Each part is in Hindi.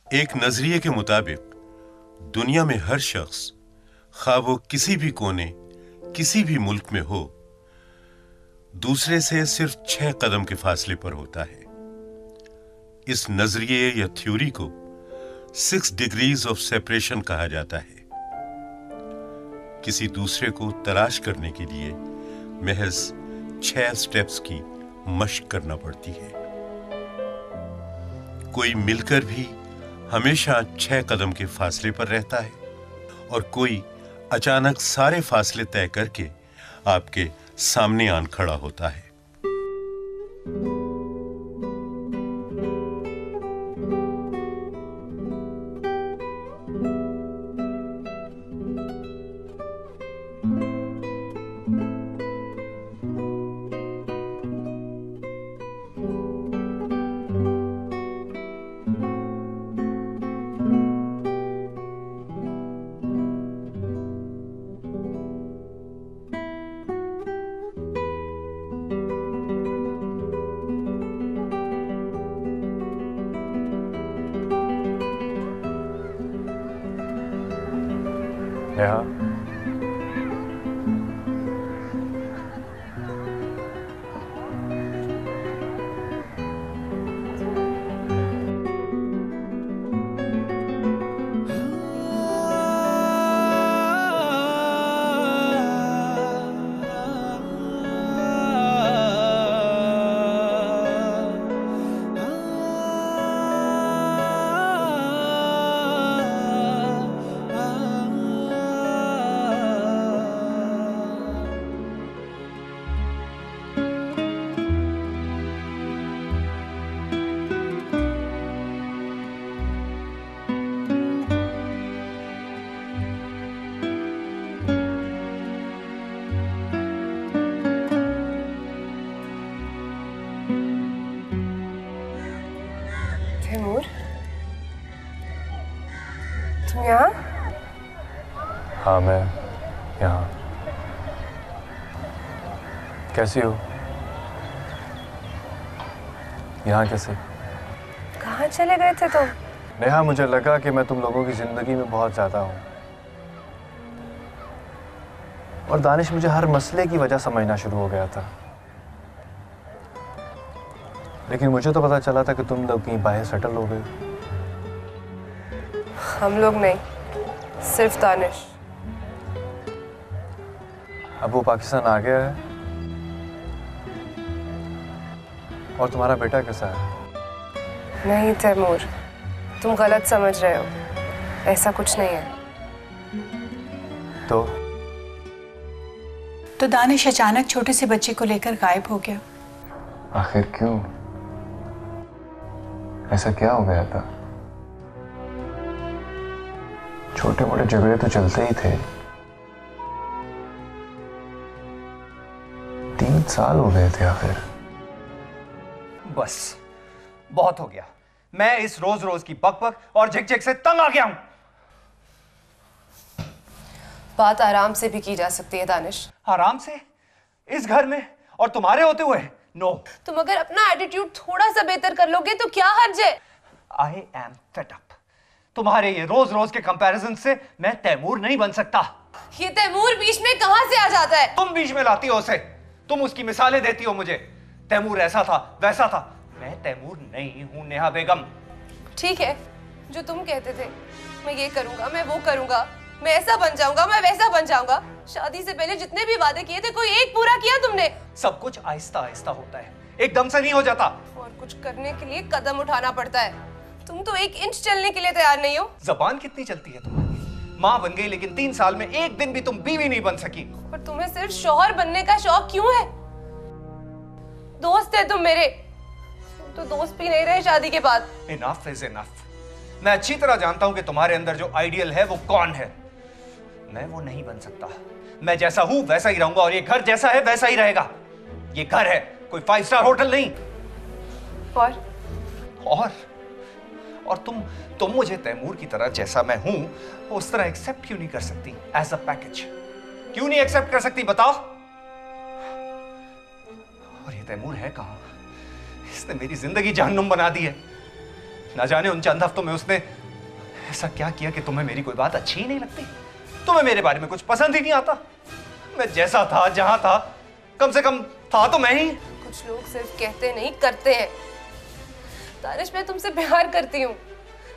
एक नजरिए के मुताबिक दुनिया में हर शख्स, खा वो किसी भी कोने, किसी भी मुल्क में हो, दूसरे से सिर्फ 6 कदम के फासले पर होता है। इस नजरिए या थ्योरी को 6 डिग्रीज ऑफ सेपरेशन कहा जाता है। किसी दूसरे को तलाश करने के लिए महज 6 स्टेप्स की मशक करना पड़ती है। कोई मिलकर भी हमेशा 6 कदम के फासले पर रहता है और कोई अचानक सारे फासले तय करके आपके सामने आन खड़ा होता है। नेहा, तैमूर, तुम यहाँ? हाँ मैं यहाँ। कैसी हो? यहाँ कैसे? कहाँ चले गए थे तुम? नेहा, मुझे लगा कि मैं तुम लोगों की जिंदगी में बहुत ज्यादा हूँ और दानिश मुझे हर मसले की वजह समझना शुरू हो गया था। लेकिन मुझे तो पता चला था कि तुम लोग कहीं बाहर सेटल हो गए। हम लोग नहीं, सिर्फ दानिश। अब वो पाकिस्तान आ गया है और तुम्हारा बेटा कैसा है? नहीं तैमूर, तुम गलत समझ रहे हो। ऐसा कुछ नहीं है। तो दानिश अचानक छोटे से बच्चे को लेकर गायब हो गया। आखिर क्यों? ऐसा क्या हो गया था? छोटे मोटे झगड़े तो चलते ही थे। 3 साल हो गए थे आखिर। बस बहुत हो गया। मैं इस रोज रोज की बकबक और झिकझिक से तंग आ गया हूं। बात आराम से भी की जा सकती है दानिश। आराम से? इस घर में और तुम्हारे होते हुए? नो। तुम अगर अपना एटीट्यूड थोड़ा सा बेहतर कर लोगे तो क्या हर्ज है? I am fed up. तुम्हारे ये रोज रोज के कंपैरिजन से मैं तैमूर नहीं बन सकता। ये तैमूर बीच में कहां से आ जाता है? तुम बीच में लाती हो उसे। तुम उसकी मिसालें देती हो मुझे। तैमूर ऐसा था, वैसा था। मैं तैमूर नहीं हूं नेहा बेगम। ठीक है, जो तुम कहते थे, मैं ये करूंगा, मैं वो करूंगा, मैं ऐसा बन जाऊंगा, मैं वैसा बन जाऊंगा। शादी से पहले जितने भी वादे किए थे, कोई एक पूरा किया तुमने? सब कुछ आहिस्ता आहिस्ता होता है, एकदम से नहीं हो जाता। और कुछ करने के लिए कदम उठाना पड़ता है। तुम तो 1 इंच चलने के लिए तैयार नहीं हो। जबान कितनी चलती है तुम्हारी? माँ बन गई लेकिन 3 साल में एक दिन भी तुम बीवी नहीं बन सकी। पर तुम्हें सिर्फ शौहर बनने का शौक क्यों है? दोस्त है तुम मेरे, तो दोस्त भी नहीं रहे शादी के बाद। Enough is enough. मैं अच्छी तरह जानता हूं कि तुम्हारे अंदर जो आइडियल है वो कौन है। मैं वो नहीं बन सकता। मैं जैसा हूं वैसा ही रहूंगा और ये घर जैसा है वैसा ही रहेगा। ये घर है, कोई 5 स्टार होटल नहीं। और तुम मुझे तैमूर की तरह जैसा मैं हूं उस तरह एक्सेप्ट क्यों नहीं कर सकती? एज अ पैकेज क्यों नहीं एक्सेप्ट कर सकती बताओ? और ये तैमूर है कहां? इसने मेरी जिंदगी जहन्नुम बना दी है। ना जाने उन चंद हफ्तों में उसने ऐसा क्या किया कि तुम्हें मेरी कोई बात अच्छी ही नहीं लगती? तुम्हें मेरे बारे में कुछ पसंद ही नहीं आता? मैं जैसा था, जहां था, कम से कम था तो मैं ही। कुछ लोग सिर्फ कहते नहीं, करते हैं। दानिश, मैं तुमसे प्यार करती हूँ।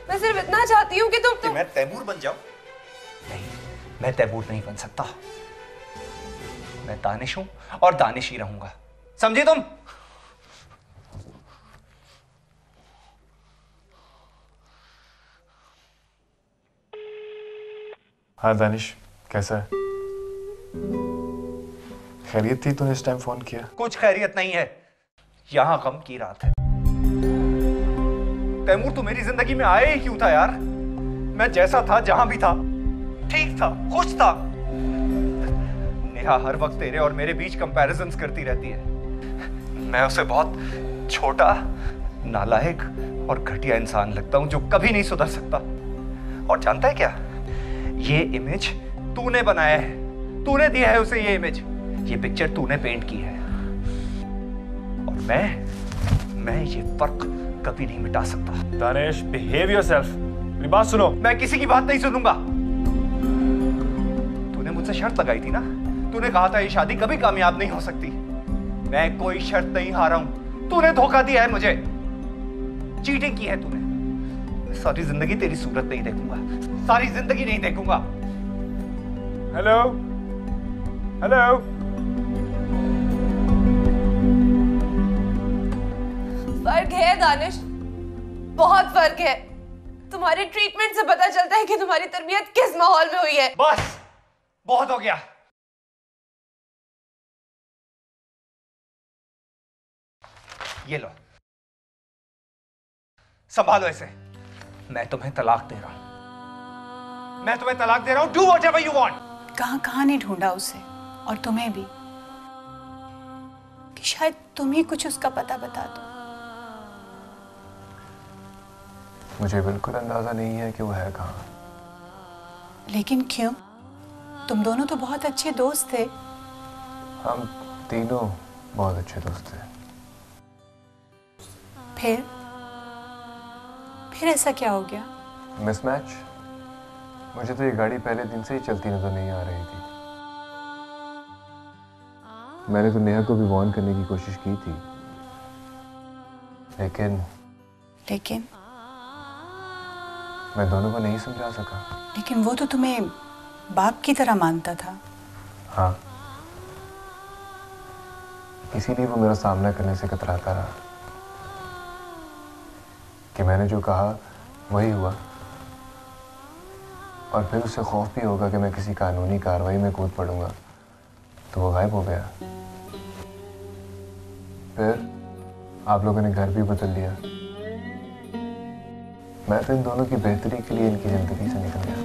मैं सिर्फ इतना चाहती हूँ कि तुम मैं तैमूर बन जाऊं? नहीं, मैं तैमूर नहीं बन सकता। मैं दानिश हूं और दानिश ही रहूंगा, समझी तुम? हाँ दानिश, कैसा है? खैरियत थी तूने इस टाइम फोन किया? कुछ खैरियत नहीं है, यहां गम की रात है। तैमूर, तू मेरी जिंदगी में आया ही क्यों था यार? मैं जैसा था, जहां भी था, ठीक था, खुश था। नेहा हर वक्त तेरे और मेरे बीच कंपैरिजंस करती रहती है। मैं उसे बहुत छोटा, नालायक और घटिया इंसान लगता हूं जो कभी नहीं सुधर सकता। और जानता है क्या, ये इमेज तूने बनाया है, तूने दिया है उसे ये इमेज। ये पिक्चर तूने पेंट की है और मैं ये फर्क कभी नहीं मिटा सकता। Danish, behave yourself. मेरी बात सुनो। मैं किसी की बात नहीं सुनूंगा। तूने मुझसे शर्त लगाई थी ना, तूने कहा था ये शादी कभी कामयाब नहीं हो सकती। मैं कोई शर्त नहीं हारा हूं, तूने धोखा दिया है मुझे, चीटिंग की है तूने। सारी जिंदगी तेरी सूरत नहीं देखूंगा, सारी जिंदगी नहीं देखूंगा। Hello hello. फर्क है दानिश, बहुत फर्क है। तुम्हारी ट्रीटमेंट से पता चलता है कि तुम्हारी तरबियत किस माहौल में हुई है। बस, बहुत हो गया। ये लो, संभालो इसे। मैं तुम्हें तलाक दे रहा हूं, मैं तुम्हें तलाक दे रहा हूं। Do whatever you want. कहां नहीं ढूंढा उसे, और तुम्हें भी, कि शायद तुम ही कुछ उसका पता बता दो। मुझे बिल्कुल अंदाजा नहीं है कि वो है कहाँ। लेकिन क्यों? तुम दोनों तो बहुत अच्छे दोस्त थे। हम तीनों बहुत अच्छे दोस्त थे। फिर ऐसा क्या हो गया? मिसमैच। मुझे तो ये गाड़ी पहले दिन से ही चलती नजर नहीं आ रही थी। मैंने तो नेहा को भी वार्न करने की कोशिश की थी, लेकिन मैं दोनों को नहीं समझा सका। लेकिन वो तो तुम्हें बाप की तरह मानता था। हाँ, इसीलिए वो मेरा सामना करने से कतराता रहा कि मैंने जो कहा वही हुआ, और फिर उसे खौफ भी होगा कि मैं किसी कानूनी कार्रवाई में कूद पड़ूंगा, तो वो गायब हो गया। फिर आप लोगों ने घर भी बदल लिया। मैं तो इन दोनों की बेहतरी के लिए इनकी जिंदगी से निकल गया था।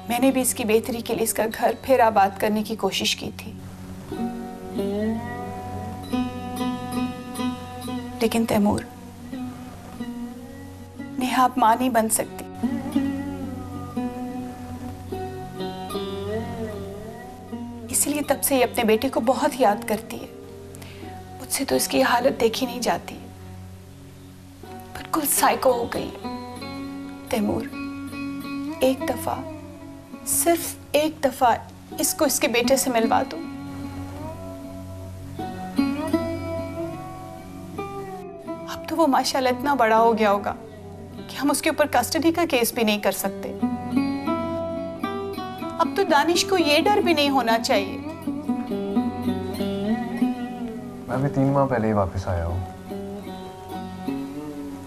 मैंने भी इसकी बेहतरी के लिए इसका घर फिर आबाद करने की कोशिश की थी, लेकिन तैमूर, नेहा आप मां नहीं बन सकती। इसलिए तब से ये अपने बेटे को बहुत याद करती है। मुझसे तो इसकी हालत देखी नहीं जाती, बिल्कुल साइको हो गई है। तैमूर, एक दफा, सिर्फ एक दफा इसको इसके बेटे से मिलवा दो। अब तो वो माशाल्लाह इतना बड़ा हो गया होगा कि हम उसके ऊपर कस्टडी का केस भी नहीं कर सकते। अब तो दानिश को ये डर भी नहीं होना चाहिए। मैं भी 3 माह पहले ही वापस आया हूँ।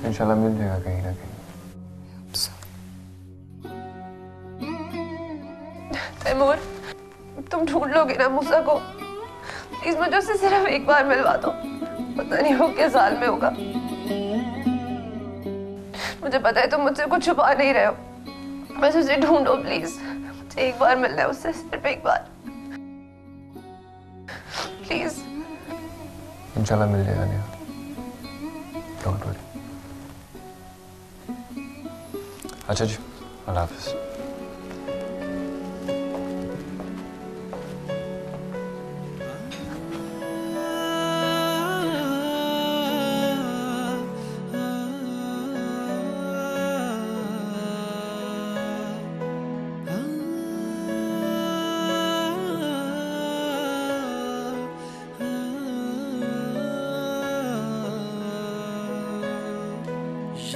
इंशाल्लाह मिल जाएगा कहीं ना कहीं। तैमूर, तुम ढूंढ लोगे ना मूसा को? प्लीज मुझे उससे सिर्फ एक बार मिलवा दो। पता नहीं वो किस हाल में होगा। मुझे पता है तुम मुझसे कुछ छुपा नहीं रहे हो, बस उसे ढूंढो प्लीज। मुझे एक बार मिलना है उससे, सिर्फ एक बार, प्लीज। इंशाल्लाह मिल जाएगा नेहा, डोंट वरी। अच्छा जी, अल्लाह हाफिज़।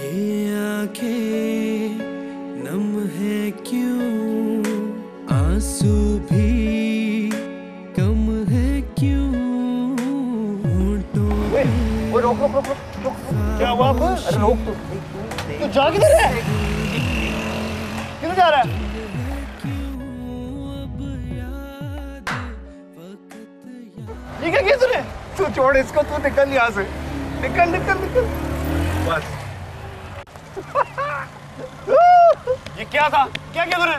ये आंखें नम है क्यों, आंसू भी कम है क्यों, होठों पे रोक रोक रोक रोक। क्या हुआ? अरे रोक तू जा किधर है? किधर जा रहा है? ये क्या किया तूने? तू छोड़ इसको, तू निकल यहाँ से, निकल निकल निकल बस। ये क्या था? क्या किया तूने?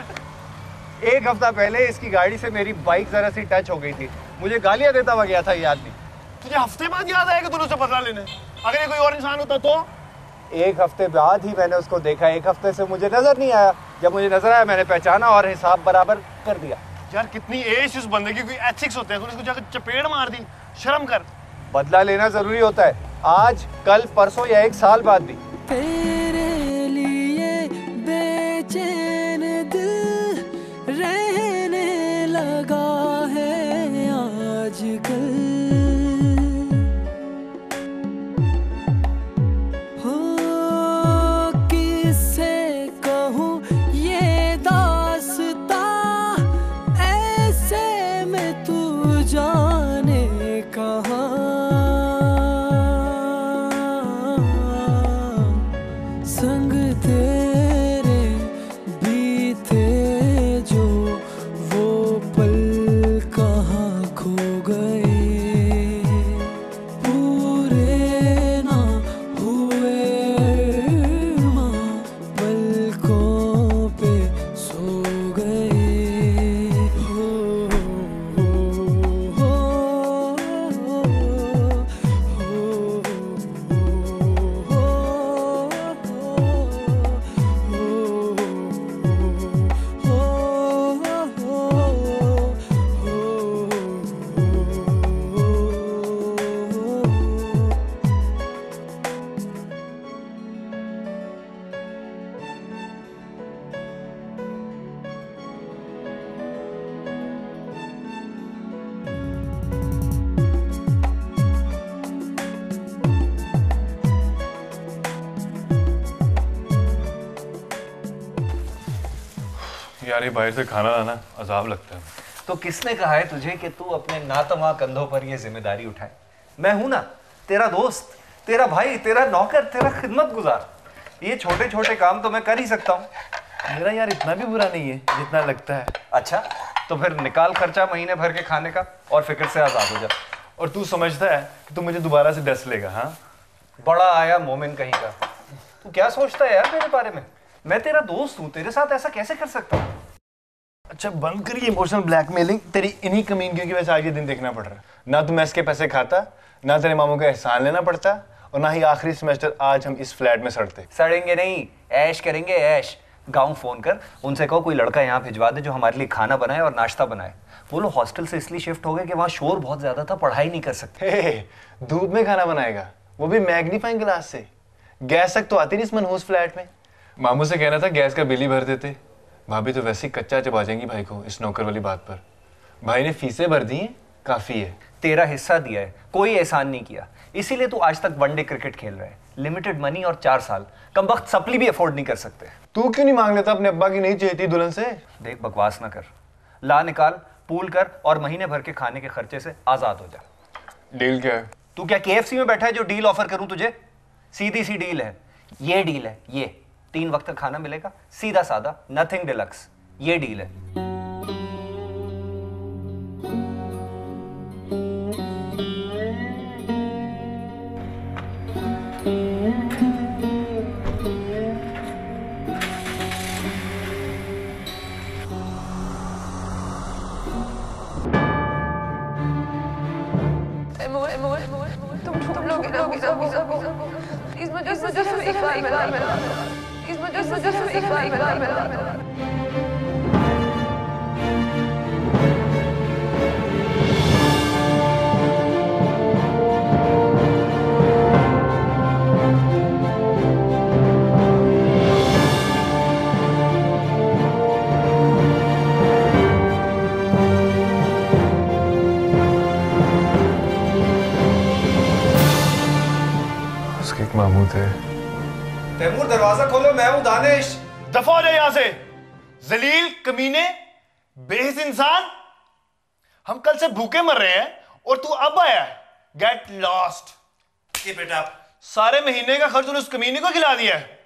एक हफ्ता पहले इसकी गाड़ी से मेरी बाइक जरा सी टच हो गई थी, मुझे गालियां देता हुआ गया था ये आदमी। तुझे हफ्ते बाद याद आया कि तूने उसे बदला लेने? अगर ये कोई और इंसान होता तो? एक हफ्ते बाद ही मैंने उसको देखा, एक हफ्ते से मुझे नजर नहीं आया। जब मुझे नजर आया मैंने पहचाना और हिसाब बराबर कर दिया। यार कितनी एज इस बंदे की, कोई एथिक्स होते हैं, तूने इसको जाकर चपेड़ मार दी, शर्म कर। बदला लेना जरूरी होता है, आज कल परसों या एक साल बाद भी। तेरे लिए बेचैन दिल रहने लगा है आजकल, हो किससे कहूँ ये दास्तां, ऐसे में तू जाने कहाँ, संग तेरे बीते जो वो पल कहाँ खो गए, पूरे ना हुए अरमां पलकों पे सो गए, हो यार ये बाहर से खाना लाना अजाब लगता है। तो किसने कहा है तुझे कि तू अपने नातमा कंधों पर ये जिम्मेदारी उठाए? मैं हूं ना, तेरा दोस्त, तेरा भाई, तेरा नौकर, तेरा खिदमत गुजार। ये छोटे छोटे काम तो मैं कर ही सकता हूँ। मेरा यार इतना भी बुरा नहीं है जितना लगता है। अच्छा, तो फिर निकाल खर्चा महीने भर के खाने का और फिक्र से आजाद हो जा। और तू समझता है कि तू मुझे दोबारा से डस लेगा? हाँ, बड़ा आया मोमिन कहीं का। तू क्या सोचता है यार मेरे बारे में? मैं तेरा दोस्त हूँ, तेरे साथ ऐसा कैसे कर सकता हूँ? अच्छा बंद करिए इमोशनल ब्लैकमेलिंग। तेरी इन्हीं कमीनियों की वजह से आज ये दिन देखना पड़ रहा है। ना तो मैस के पैसे खाता, ना तेरे मामू का एहसान लेना पड़ता, और ना ही आखिरी सेमेस्टर आज हम इस फ्लैट में सड़ते। सड़ेंगे नहीं, ऐश करेंगे ऐश। गांव फोन कर, उनसे कहो कोई लड़का यहाँ भिजवा दे जो हमारे लिए खाना बनाए और नाश्ता बनाए। वो लोग हॉस्टल से इसलिए शिफ्ट हो गए कि वहाँ शोर बहुत ज्यादा था, पढ़ाई नहीं कर सकते। धूप में खाना बनाएगा, वो भी मैग्नीफाइंग ग्लास से। गैस तक तो आती नहीं इस मनहूस फ्लैट में। मामू से कहना था गैस का बिल ही भर देते। भाभी तो वैसे ही कच्चा चबा जाएंगी भाई को इस नौकर वाली बात पर। भाई ने फीसें भर दी हैं, काफी है। तेरा हिस्सा दिया है, कोई एहसान नहीं किया, इसीलिए तू आज तक वनडे क्रिकेट खेल रहा है। लिमिटेड मनी और 4 साल, कमबख्त सप्ली भी अफोर्ड नहीं कर सकते। तू क्यों नहीं मांग लेता अपने अब्बा की नहीं चाहिए दुल्हन से? देख बकवास ना कर, ला निकाल, पूल कर और महीने भर के खाने के खर्चे से आजाद हो जा। डील क्या है? तू क्या KFC में बैठा है जो डील ऑफर करूं तुझे? सीधी सी डील है, ये डील है। ये 3 वक्त का खाना मिलेगा, सीधा साधा, नथिंग डिलक्स। ये डील है। इस मुझे एक बार मिला। इस मुझे एक बार मिला। उसके एक मामू थे, तैमूर दरवाजा खोलो, मैं हूं दानिश। दफा हो जाए यहां से जलील कमीने, बेहिस इंसान। हम कल से भूखे मर रहे हैं और तू अब आया है। Get lost. ये बेटा सारे महीने का खर्च उस कमीने को खिला दिया है।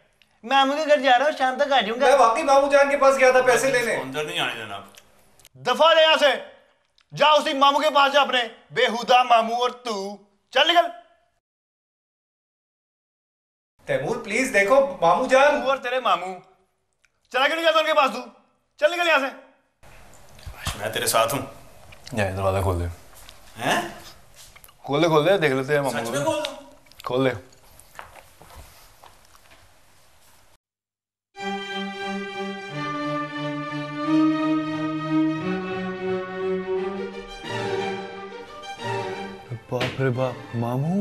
मामू के घर जा रहा हूँ, शाम तक आ जाऊंगा। मैं वाकई मामू जान के पास गया था पैसे लेने। अंदर नहीं आने देना। दफा हो जाए यहां से। जा उसी मामू के पास जा अपने, बेहुदा मामू। और तू चल निकल। तैमूर प्लीज देखो मामू जान। तू और तेरे मामू चला क्यों नहीं जाता उनके पास? तू चल निकल यहां से। मैं तेरे साथ हूं। जा दरवाजा खोल दे। हैं? खोल दे देख लेते हैं मामू। सच में खोल दो? खोल दे। बाप रे बाप, मामू।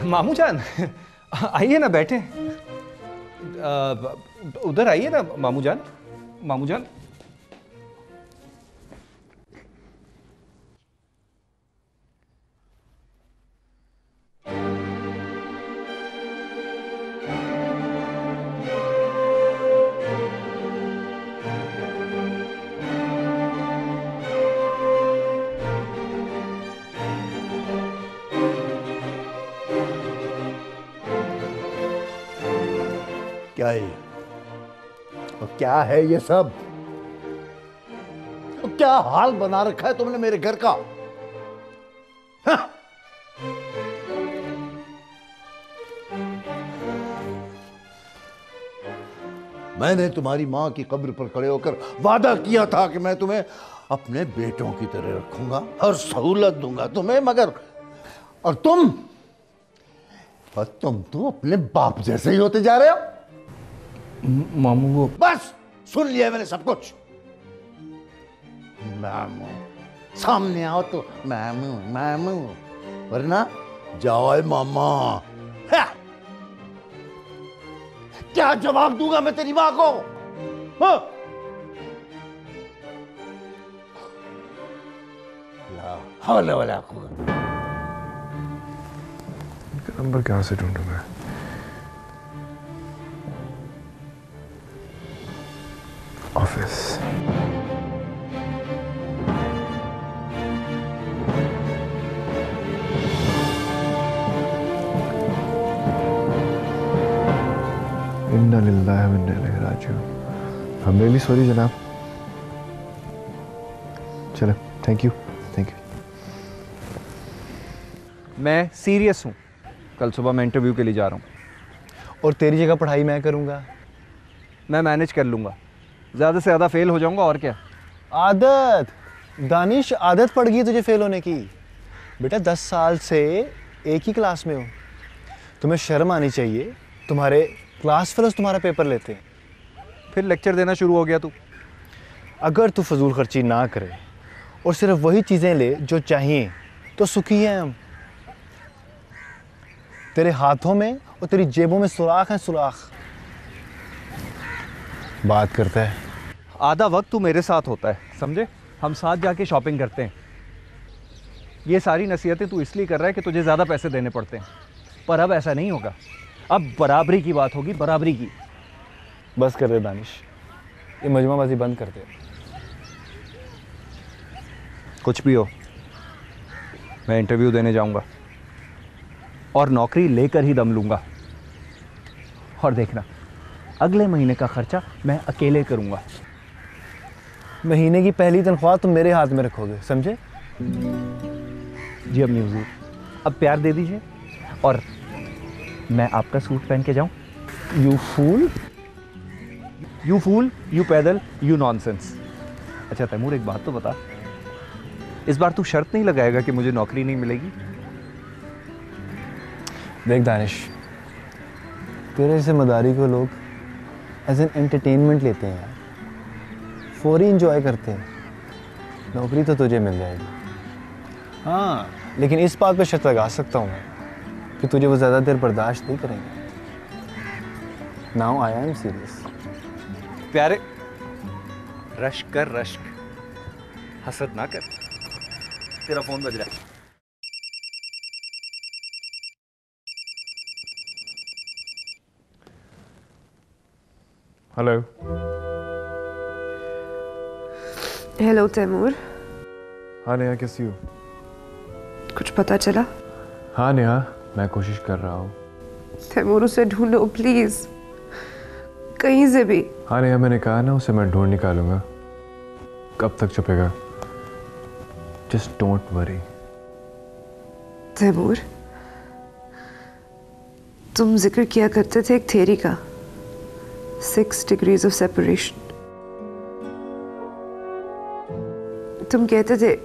मामू जान आइए ना, बैठे। उधर आइए ना मामू जान। मामू जान क्या है और क्या है ये सब? और क्या हाल बना रखा है तुमने मेरे घर का? हाँ? मैंने तुम्हारी मां की कब्र पर खड़े होकर वादा किया था कि मैं तुम्हें अपने बेटों की तरह रखूंगा और सहूलत दूंगा तुम्हें, मगर और तुम तो अपने बाप जैसे ही होते जा रहे हो। मामू वो बस सुन लिया मैंने सब कुछ। मामू सामने आओ तो मामू मामू, वरना जाओ मामा। हाँ। क्या जवाब दूंगा मैं तेरी मां को? हाँ? ला हौला वला कुव्वत। नंबर कहां से ढूंढूं मैं? ऑफिस। इन्ना लिल्लाहि व इन्ना इलैहि राजिऊन। I'm really sorry जनाब। चलो, थैंक यू। मैं सीरियस हूं। कल सुबह मैं इंटरव्यू के लिए जा रहा हूं। और तेरी जगह पढ़ाई मैं करूंगा। मैं मैनेज कर लूंगा, ज़्यादा से ज़्यादा फेल हो जाऊंगा और क्या। आदत दानिश, आदत पड़ गई तुझे फेल होने की। बेटा 10 साल से एक ही क्लास में हो, तुम्हें शर्म आनी चाहिए। तुम्हारे क्लास फेलोज तुम्हारा पेपर लेते हैं। फिर लेक्चर देना शुरू हो गया तू। अगर तू फजूल खर्ची ना करे और सिर्फ वही चीज़ें ले जो चाहिए तो सुखी हैं हम। तेरे हाथों में और तेरी जेबों में सुराख हैं, सुराख। बात करता है। आधा वक्त तू मेरे साथ होता है, समझे? हम साथ जाके शॉपिंग करते हैं। ये सारी नसीहतें तू इसलिए कर रहा है कि तुझे ज़्यादा पैसे देने पड़ते हैं, पर अब ऐसा नहीं होगा। अब बराबरी की बात होगी, बराबरी की। बस कर दे दानिश, ये मजमाबाजी बंद कर दे। कुछ भी हो, मैं इंटरव्यू देने जाऊंगा और नौकरी लेकर ही दम लूंगा। और देखना, अगले महीने का खर्चा मैं अकेले करूंगा। महीने की पहली तनख्वाह तुम मेरे हाथ में रखोगे, समझे? जी अम्मी हुजूर, अब प्यार दे दीजिए और मैं आपका सूट पहन के जाऊं। यू फूल, यू पैदल, यू नॉनसेंस। अच्छा तैमूर, एक बात तो बता, इस बार तू शर्त नहीं लगाएगा कि मुझे नौकरी नहीं मिलेगी? देख दानिश, तेरे जैसे मदारी को लोग एज एन एंटरटेनमेंट लेते हैं यार, फौरी इंजॉय करते हैं। नौकरी तो तुझे मिल जाएगी, हाँ, लेकिन इस बात पे शर्त लगा सकता हूँ मैं कि तुझे वो ज़्यादा देर बर्दाश्त नहीं करेंगे। Now I am serious. प्यारे, रश्क कर रश्क, हसद ना कर। तेरा फोन बज रहा है। हेलो। हेलो तैमूर, हाँ नेहा, कैसी हो? कुछ पता चला? हाँ नेहा, मैं कोशिश कर रहा हूँ। तैमूर, उसे ढूंढो प्लीज, कहीं से भी। हाँ नेहा, मैंने कहा ना उसे मैं ढूंढ निकालूंगा। कब तक छुपेगा? Just don't worry. तैमूर, तुम जिक्र किया करते थे एक थ्योरी का, 6 डिग्रीज ऑफ सेपरेशन। तुम कहते थे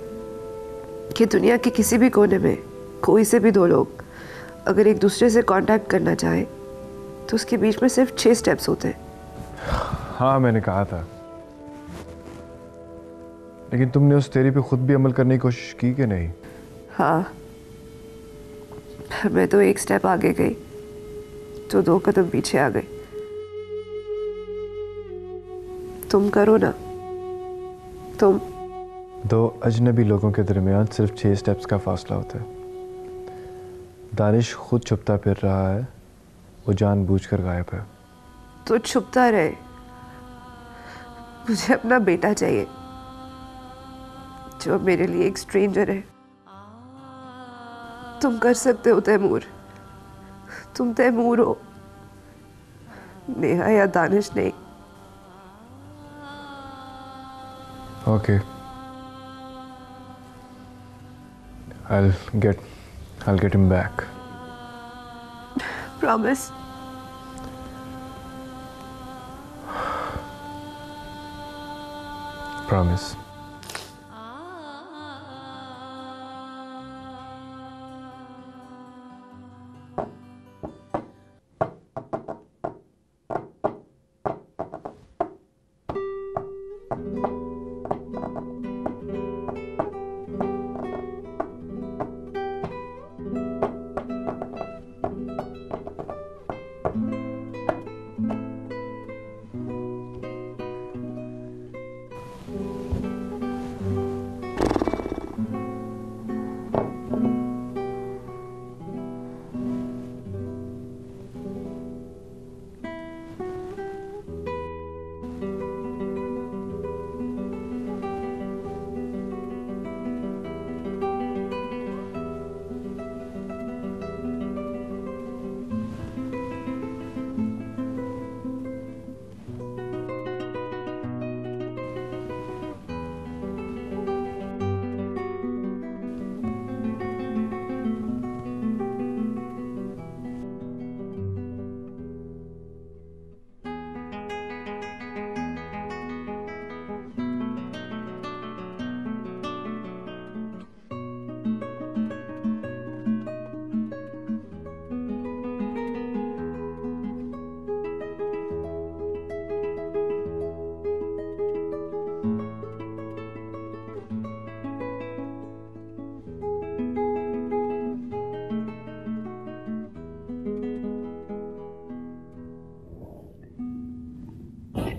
कि दुनिया के किसी भी कोने में कोई से भी दो लोग अगर एक दूसरे से कांटेक्ट करना चाहे तो उसके बीच में सिर्फ 6 स्टेप्स होते हैं। हाँ मैंने कहा था, लेकिन तुमने उस थ्योरी पे खुद भी अमल करने की कोशिश की कि नहीं? हाँ, मैं तो 1 स्टेप आगे गई तो 2 कदम पीछे आ गई। तुम करो ना, तुम। 2 अजनबी लोगों के दरमियान सिर्फ 6 स्टेप्स का फासला होता है। दानिश खुद छुपता फिर रहा है, वो जानबूझकर गायब है। तो छुपता रहे, मुझे अपना बेटा चाहिए जो मेरे लिए एक स्ट्रेंजर है। तुम कर सकते हो तैमूर, तुम तैमूर हो, नेहा या दानिश नहीं। Okay, I'll get him back. Promise? Promise.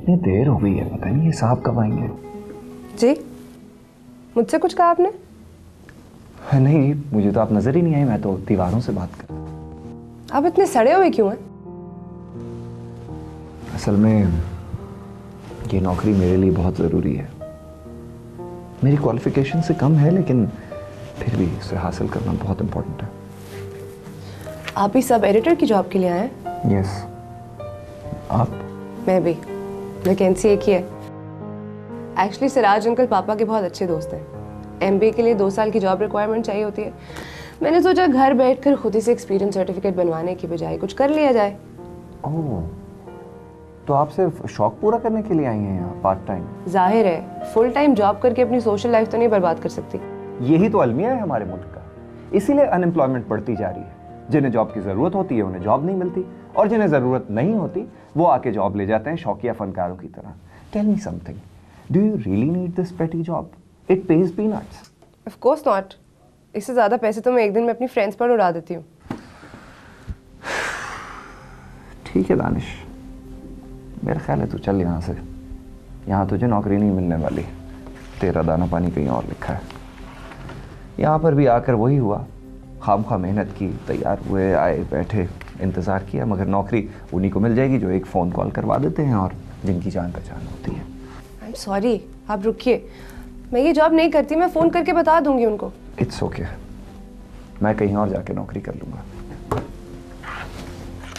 इतनी देर हो गई है, पता नहीं ये साहब कब आएंगे। जी, मुझसे कुछ कहा आपने? नहीं, मुझे तो आप नजर ही नहीं आए, मैं तो दीवारों से बात कर। आप इतने सड़े हुए क्यों हैं? असल में ये नौकरी मेरे लिए बहुत ज़रूरी है। मेरी क्वालिफिकेशन से कम है, लेकिन फिर भी इसे हासिल करना बहुत इम्पोर्टेंट है। आप ही सब एडिटर की जॉब के लिए आए हैं? यस। आप? मैं भी, वैकेंसी एक ही है। एक्चुअली सिराज अंकल पापा के बहुत अच्छे दोस्त हैं, MBA के लिए 2 साल की जॉब रिक्वायरमेंट चाहिए होती है। मैंने सोचा घर बैठकर खुद ही से एक्सपीरियंस सर्टिफिकेट बनवाने की बजाय कुछ कर लिया जाए। ओह, तो आप सिर्फ शौक पूरा करने के लिए आई हैं यहाँ पार्ट टाइम? जाहिर है फुल टाइम जॉब करके अपनी सोशल लाइफ तो नहीं बर्बाद कर सकती। यही तो अलमिया है हमारे मुल्क का, इसीलिए अनएम्प्लॉयमेंट बढ़ती जा रही है। जिन्हें जॉब की ज़रूरत होती है उन्हें जॉब नहीं मिलती, और जिन्हें ज़रूरत नहीं होती वो आके जॉब ले जाते हैं शौकिया फनकारों की तरह। Tell me something, do you really need this petty job? It pays peanuts. Of course not. इससे ज़्यादा पैसे तो मैं एक दिन में अपनी फ्रेंड्स पर उड़ा देती हूँ। ठीक है दानिश, मेरा ख्याल है तू चल यहाँ से। यहाँ तुझे नौकरी नहीं मिलने वाली, तेरा दाना पानी कहीं और लिखा है। यहाँ पर भी आकर वही हुआ, खामखा मेहनत की, तैयार हुए, आए, बैठे, इंतज़ार किया, मगर नौकरी उन्हीं को मिल जाएगी जो एक फ़ोन कॉल करवा देते हैं और जिनकी जान पहचान होती है। आई एम सॉरी, आप रुकिए, मैं ये जॉब नहीं करती, मैं फ़ोन करके बता दूंगी उनको। इट्स ओके, मैं कहीं और जाके नौकरी कर लूँगा।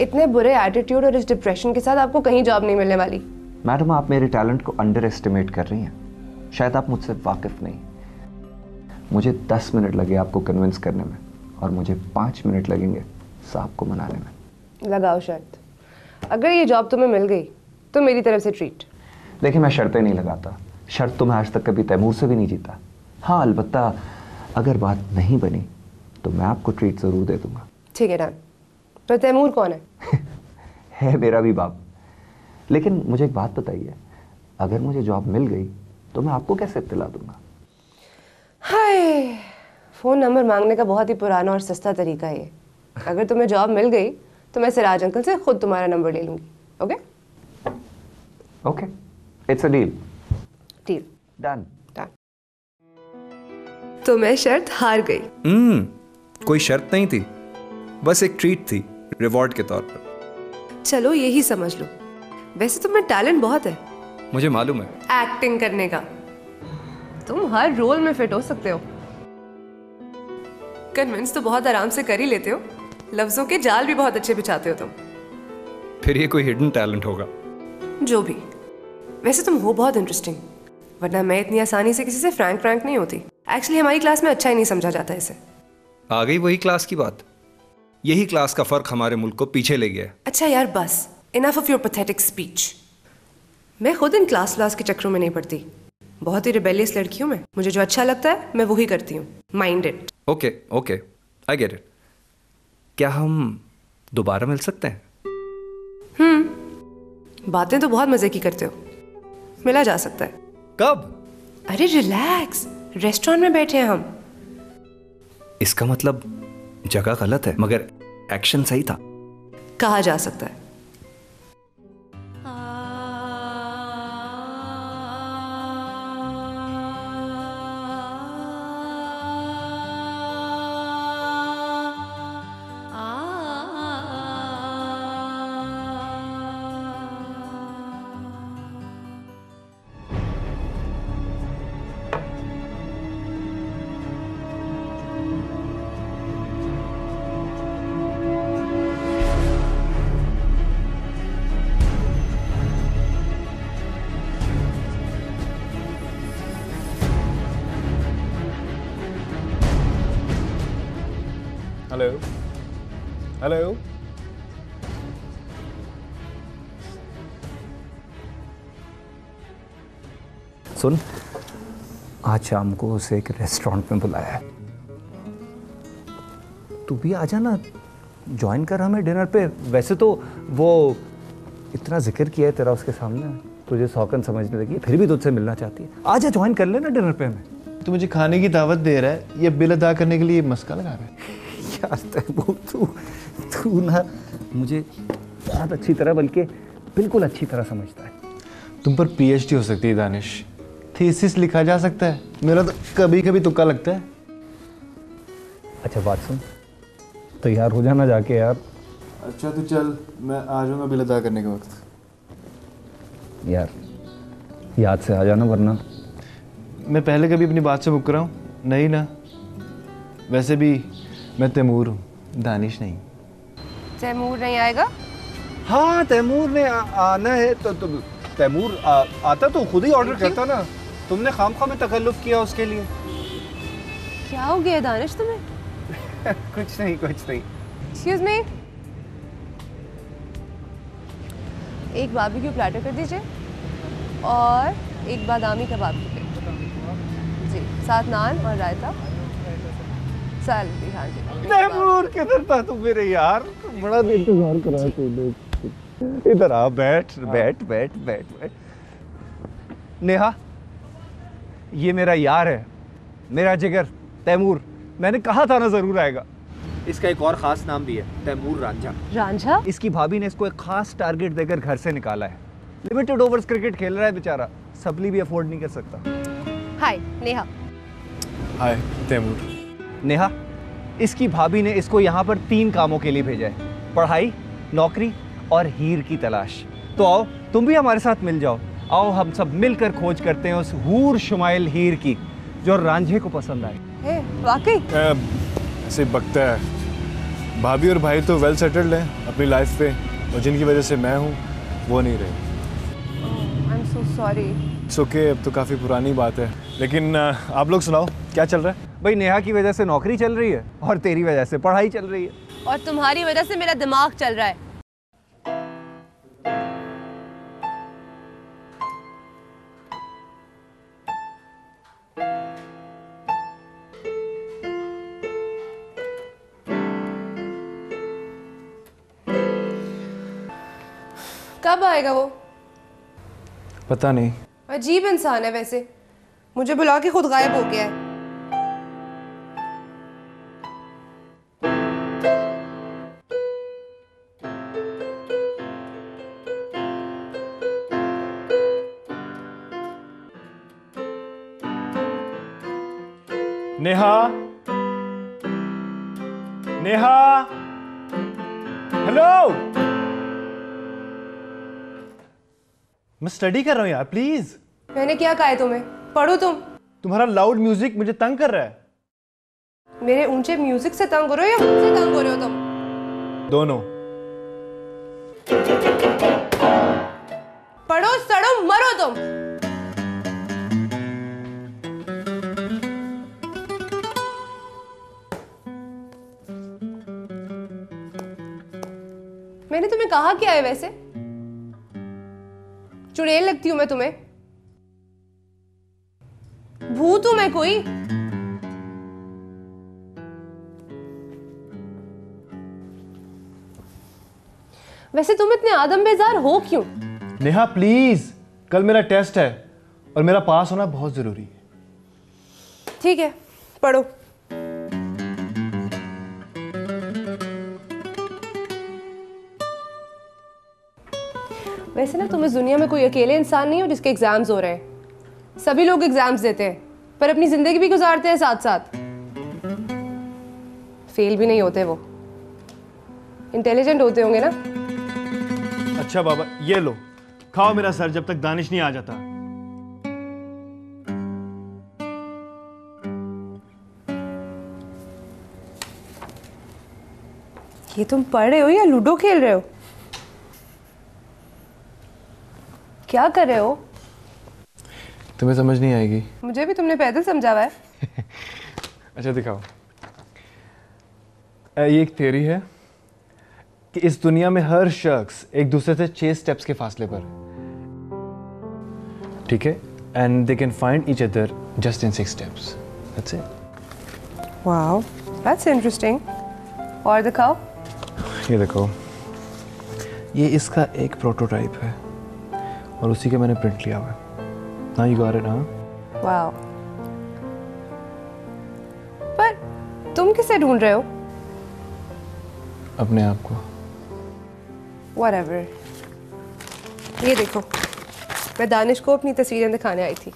इतने बुरे एटीट्यूड और इस डिप्रेशन के साथ आपको कहीं जॉब नहीं मिलने वाली। मैडम, आप मेरे टैलेंट को अंडर एस्टिमेट कर रही हैं। शायद आप मुझसे वाकिफ़ नहीं। मुझे 10 मिनट लगे आपको कन्विंस करने में, और मुझे 5 मिनट लगेंगे साहब को मनाने में। लगाओ शर्त, अगर ये जॉब तुम्हें मिल गई तो मेरी तरफ से ट्रीट। देखिए, मैं शर्तें नहीं लगाता, शर्त तो मैं आज तक कभी तैमूर से भी नहीं जीता। हाँ, अलबत्ता अगर बात नहीं बनी तो मैं आपको ट्रीट ज़रूर दे दूँगा। ठीक है डन। पर तैमूर कौन है? है मेरा भी बाप। लेकिन मुझे एक बात बताइए, अगर मुझे जॉब मिल गई तो मैं आपको कैसे इत्तला दूंगा? हाय, फ़ोन नंबर मांगने का बहुत ही पुराना और सस्ता तरीका है ये। अगर तुम्हें जॉब मिल गई तो मैं सिराज अंकल से खुद तुम्हारा नंबर ले लूँगी। Okay okay, it's a deal. Deal done. Done. तो मैं शर्त हार गई। कोई शर्त नहीं थी, बस एक ट्रीट थी रिवॉर्ड के तौर पर। चलो यही समझ लो। वैसे तुम्हें टैलेंट बहुत है, मुझे मालूम है, एक्टिंग करने का। तुम हर रोल में फिट हो सकते हो। कन्विंस तो बहुत आराम से कर ही लेते हो, लफ्जों के जाल भी बहुत अच्छे बिछाते हो तुम। फिर ये कोई हिडन टैलेंट होगा। जो भी, वैसे तुम हो बहुत इंटरेस्टिंग, वरना मैं इतनी आसानी से किसी से फ्रैंक नहीं होती। एक्चुअली हमारी क्लास में अच्छा ही नहीं समझा जाता इसे। आ गई वही क्लास की बात। यही क्लास का फर्क हमारे मुल्क को पीछे ले गया है। अच्छा यार बस, enough of your pathetic speech. मैं खुद इन क्लास के चक्रों में नहीं पड़ती। बहुत ही रिबेलियस लड़की हूँ मैं। मुझे जो अच्छा लगता है मैं वही करती हूँ। Mind it. Okay okay, I get it. क्या हम दोबारा मिल सकते हैं? बातें तो बहुत मजे की करते हो, मिला जा सकता है। कब? अरे रिलैक्स, रेस्टोरेंट में बैठे हैं हम। इसका मतलब जगह गलत है मगर एक्शन सही था। कहा जा सकता है। Hello hello. सुन, आज शाम को उसे एक रेस्टोरेंट में बुलाया है, तू भी आ जाना, ज्वाइन कर हमें डिनर पे। वैसे तो वो इतना जिक्र किया है तेरा उसके सामने, तुझे सौकन समझने लगी है, फिर भी तुझसे मिलना चाहती है। आजा ज्वाइन कर लेना डिनर पे हमें। तू मुझे खाने की दावत दे रहा है, ये बिल अदा करने के लिए मस्का लगा रहा है। यार तू ना मुझे बहुत अच्छी तरह, बल्कि बिल्कुल अच्छी तरह समझता है। तुम पर पीएचडी हो सकती है दानिश, थीसिस लिखा जा सकता है। मेरा तो कभी कभी तुक्का लगता है। अच्छा बात सुन, तैयार हो जाना जाके यार। अच्छा तो चल, मैं आ जाऊंगा बिल अदा करने के वक्त। यार याद से आ जाना, वरना मैं पहले कभी अपनी बात से मुकर रहा हूँ नहीं ना। वैसे भी मैं तैमूर हूँ, दानिश नहीं। तैमूर नहीं आएगा? हाँ, तैमूर ने आना है तो तैमूर आता तो खुद ही ऑर्डर करता ना। तुमने खामखा में तकल्लुफ किया उसके लिए। क्या हो गया दानिश तुम्हें? कुछ नहीं कुछ नहीं। एक्सक्यूज मी, एक बारबेक्यू प्लेटर कर दीजिए और एक बादामी कबाब की प्लेट जी, साथ नान और रायता, सैलड भी। हाँ जी। तैमूर किधर था तू मेरे यार, बड़ा इंतजार करा तूने। इधर आ, बैठ बैठ बैठ बैठ बैठ। नेहा, ये मेरा यार है, मेरा जिगर तैमूर। मैंने कहा था ना जरूर आएगा। इसका एक और खास नाम भी है, तैमूर रांझा। रांझा? इसकी भाभी ने इसको एक खास टारगेट देकर घर से निकाला है। लिमिटेड ओवर्स क्रिकेट खेल रहा है बेचारा, सप्ली भी अफोर्ड नहीं कर सकता। हाय नेहा। हाय तैमूर। नेहा, इसकी भाभी ने इसको यहाँ पर 3 कामों के लिए भेजा है, पढ़ाई, नौकरी और हीर की तलाश। तो आओ तुम भी हमारे साथ मिल जाओ। आओ हम सब मिलकर खोज करते हैं उस हूर शुमाइल हीर की जो रांझे को पसंद आए। वाकई ऐसे बकता है। भाभी और भाई तो वेल सेटल्ड हैं अपनी लाइफ पे, और जिनकी वजह से मैं हूँ वो नहीं रहे। I am so sorry. It's okay, अब तो काफ़ी पुरानी बात है। लेकिन आप लोग सुनाओ, क्या चल रहा है? भाई नेहा की वजह से नौकरी चल रही है और तेरी वजह से पढ़ाई चल रही है। और तुम्हारी वजह से मेरा दिमाग चल रहा है। कब आएगा वो? पता नहीं। अजीब इंसान है वैसे, मुझे बुला के खुद गायब हो गया है। नेहा, नेहा, हेलो। मैं स्टडी कर रहा हूँ यार, प्लीज। मैंने क्या कहा है तुम्हें? पढ़ो तुम। तुम्हारा लाउड म्यूजिक मुझे तंग कर रहा है। मेरे ऊंचे म्यूजिक से तंग हो रहे हो या मुझसे तंग हो रहे हो तुम? दोनों। पढ़ो सड़ो मरो तुम। मैंने तुम्हें कहा क्या है वैसे? चुड़ैल लगती हूं मैं तुम्हें? भूत हूं मैं कोई? वैसे तुम इतने आदम बेजार हो क्यों? नेहा प्लीज, कल मेरा टेस्ट है और मेरा पास होना बहुत जरूरी है। ठीक है, पढ़ो। वैसे ना तुम इस दुनिया में कोई अकेले इंसान नहीं हो जिसके एग्जाम्स हो रहे हैं। सभी लोग एग्जाम्स देते हैं पर अपनी जिंदगी भी गुजारते हैं साथ साथ। फेल भी नहीं होते वो, इंटेलिजेंट होते होंगे ना। अच्छा बाबा, ये लो, खाओ मेरा सर जब तक दानिश नहीं आ जाता। ये तुम पढ़ रहे हो या लूडो खेल रहे हो? क्या कर रहे हो? तुम्हें समझ नहीं आएगी। मुझे भी तुमने पैदल समझावा है। अच्छा दिखाओ। ये एक थ्योरी है कि इस दुनिया में हर शख्स एक दूसरे से 6 स्टेप्स के फासले पर है, ठीक है? And they can find each other just in 6 steps. That's it. Wow, that's interesting. और दिखाओ। ये देखो, ये इसका एक प्रोटोटाइप है और उसी के मैंने प्रिंट लिया हुआ है। Now you got it, huh? Wow. पर तुम किसे ढूंढ रहे हो? अपने आप को। Whatever। ये देखो, मैं दानिश को अपनी तस्वीरें दिखाने आई थी।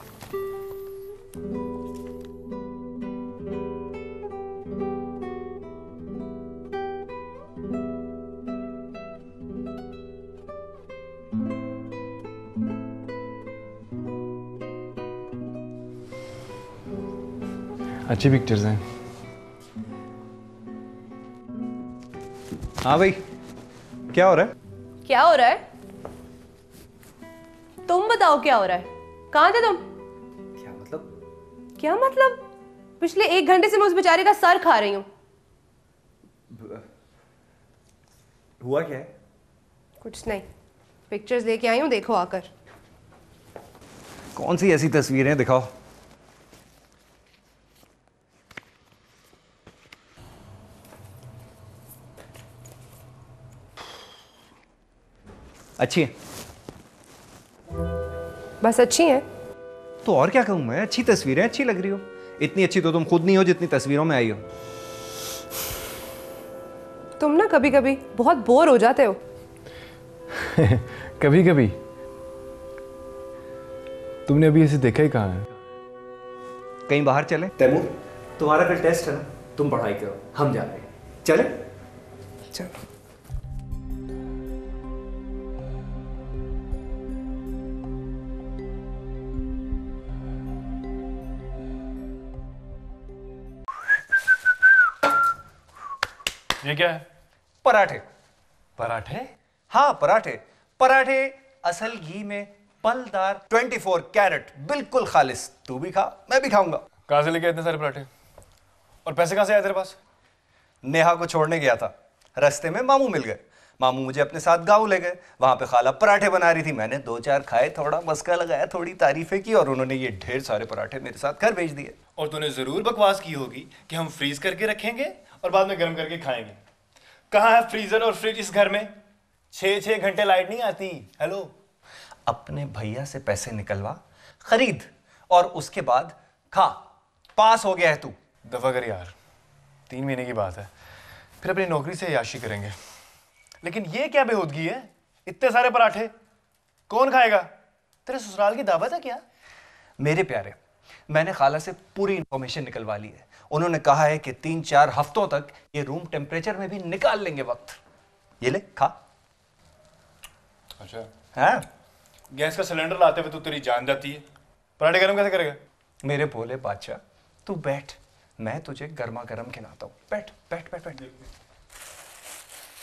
अच्छी पिक्चर्स हैं। हाँ भाई, क्या हो रहा है? क्या हो रहा है? तुम बताओ क्या हो रहा है? कहाँ थे तुम? क्या मतलब? क्या मतलब? पिछले 1 घंटे से मैं उस बेचारे का सर खा रही हूँ। हुआ क्या है? कुछ नहीं, पिक्चर्स लेके आई हूँ, देखो आकर। कौन सी ऐसी तस्वीरें दिखाओ। अच्छी है? बस अच्छी है। तो और क्या कहूं मैं, अच्छी तस्वीरें, अच्छी लग रही हो। इतनी अच्छी तो तुम खुद नहीं हो जितनी तस्वीरों में आई हो। तुम ना कभी कभी बहुत बोर हो जाते हो। कभी कभी। तुमने अभी ऐसे देखा ही कहाँ है? कहीं बाहर चले? तैमूर, तुम्हारा कल टेस्ट है ना, तुम पढ़ाई करो, हम जा रहे हैं। चले? चलो। ये क्या है? पराठे। पराठे? हाँ पराठे। पराठे असल घी में पलदार 24 कैरेट बिल्कुल खालिस। तू भी खा, मैं भी खाऊंगा। कहां से लेके इतने सारे पराठे? और पैसे कहां से आए तेरे पास? नेहा को छोड़ने गया था, रास्ते में मामू मिल गए। मामू मुझे अपने साथ गाँव ले गए। वहां पे खाला पराठे बना रही थी, मैंने 2-4 खाए, थोड़ा मस्का लगाया, थोड़ी तारीफें की और उन्होंने ये ढेर सारे पराठे मेरे साथ घर भेज दिए। और तूने जरूर बकवास की होगी कि हम फ्रीज करके रखेंगे और बाद में गर्म करके खाएंगे। कहाँ है फ्रीजर और फ्रिज इस घर में? 6-6 घंटे लाइट नहीं आती। हेलो, अपने भैया से पैसे निकलवा, खरीद और उसके बाद खा। पास हो गया है तू। दफा कर यार, 3 महीने की बात है, फिर अपनी नौकरी से याशी करेंगे। लेकिन ये क्या बेहूदगी है? इतने सारे पराठे कौन खाएगा? तेरे ससुराल की दावत है क्या? मेरे प्यारे, मैंने खाला से पूरी इंफॉर्मेशन निकलवा ली है। उन्होंने कहा है कि 3-4 हफ्तों तक ये रूम टेम्परेचर में भी निकाल लेंगे वक्त। ये ले खा। अच्छा हाँ? गैस का सिलेंडर लाते हुए तो तेरी जान जाती है, पराठे गर्म कैसे करेगा? मेरे भोले बादशाह, तू बैठ, मैं तुझे गर्मा गर्म खिलाता हूं। बैठ बैठ बैठ बैठ।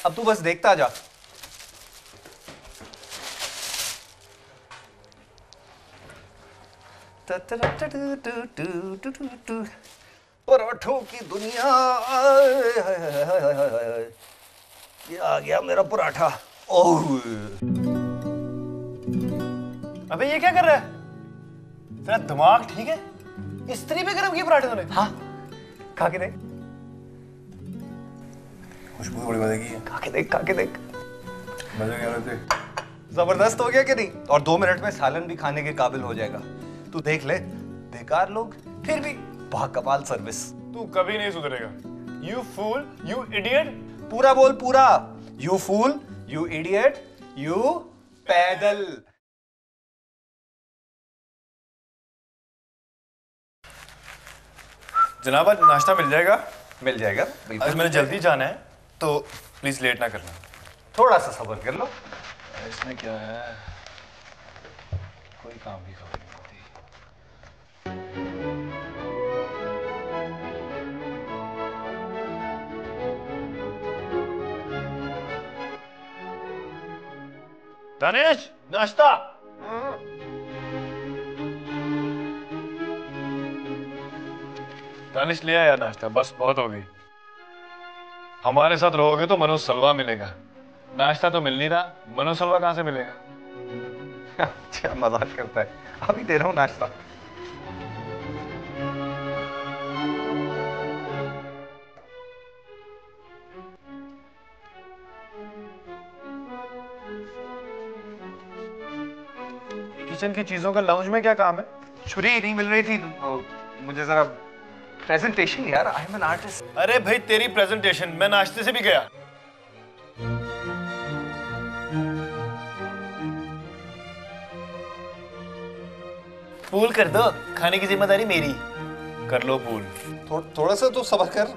अब तू बस देखता जा। पराठों की दुनिया, ये आ गया मेरा पराठा। ओह, अबे ये क्या कर रहा है? तेरा दिमाग ठीक है? इस्त्री पे गरम किए पराठे तूने? हाँ, खा के देख। खुशबू बड़ी मजे की है। खा के देख, खा के देख। मजे क्या रहते? जबरदस्त हो गया कि नहीं? और 2 मिनट में सालन भी खाने के काबिल हो जाएगा। तू देख ले, बेकार लोग फिर भी बाकमाल सर्विस। तू कभी नहीं सुधरेगा। You fool, you idiot. पूरा बोल, पूरा। You fool, you idiot, you पैदल। जनाब आज नाश्ता मिल जाएगा? मिल जाएगा। आज मैंने जल्दी जाना है तो प्लीज लेट ना करना। थोड़ा सा सब्र कर लो। इसमें क्या है? कोई काम की खबर नहीं होती। दानिश, नाश्ता। दानिश ले आया नाश्ता, बस बहुत हो गई। हमारे साथ रहोगे तो मनोज सलवा मिलेगा। नाश्ता तो मिल नहीं रहा, मनोज सलवा कहां से मिलेगा? अच्छा मजाक करता है, अभी दे रहा हूं नाश्ता। किचन की चीजों का लाउंज में क्या काम है? छुरी नहीं मिल रही थी, मुझे जरा प्रेजेंटेशन यार, आई एम एन आर्टिस्ट। अरे भाई तेरी प्रेजेंटेशन, मैं नाश्ते से भी गया। पूल कर दो, खाने की जिम्मेदारी मेरी। कर लो पूल। थोड़ा सा तो सब्र कर।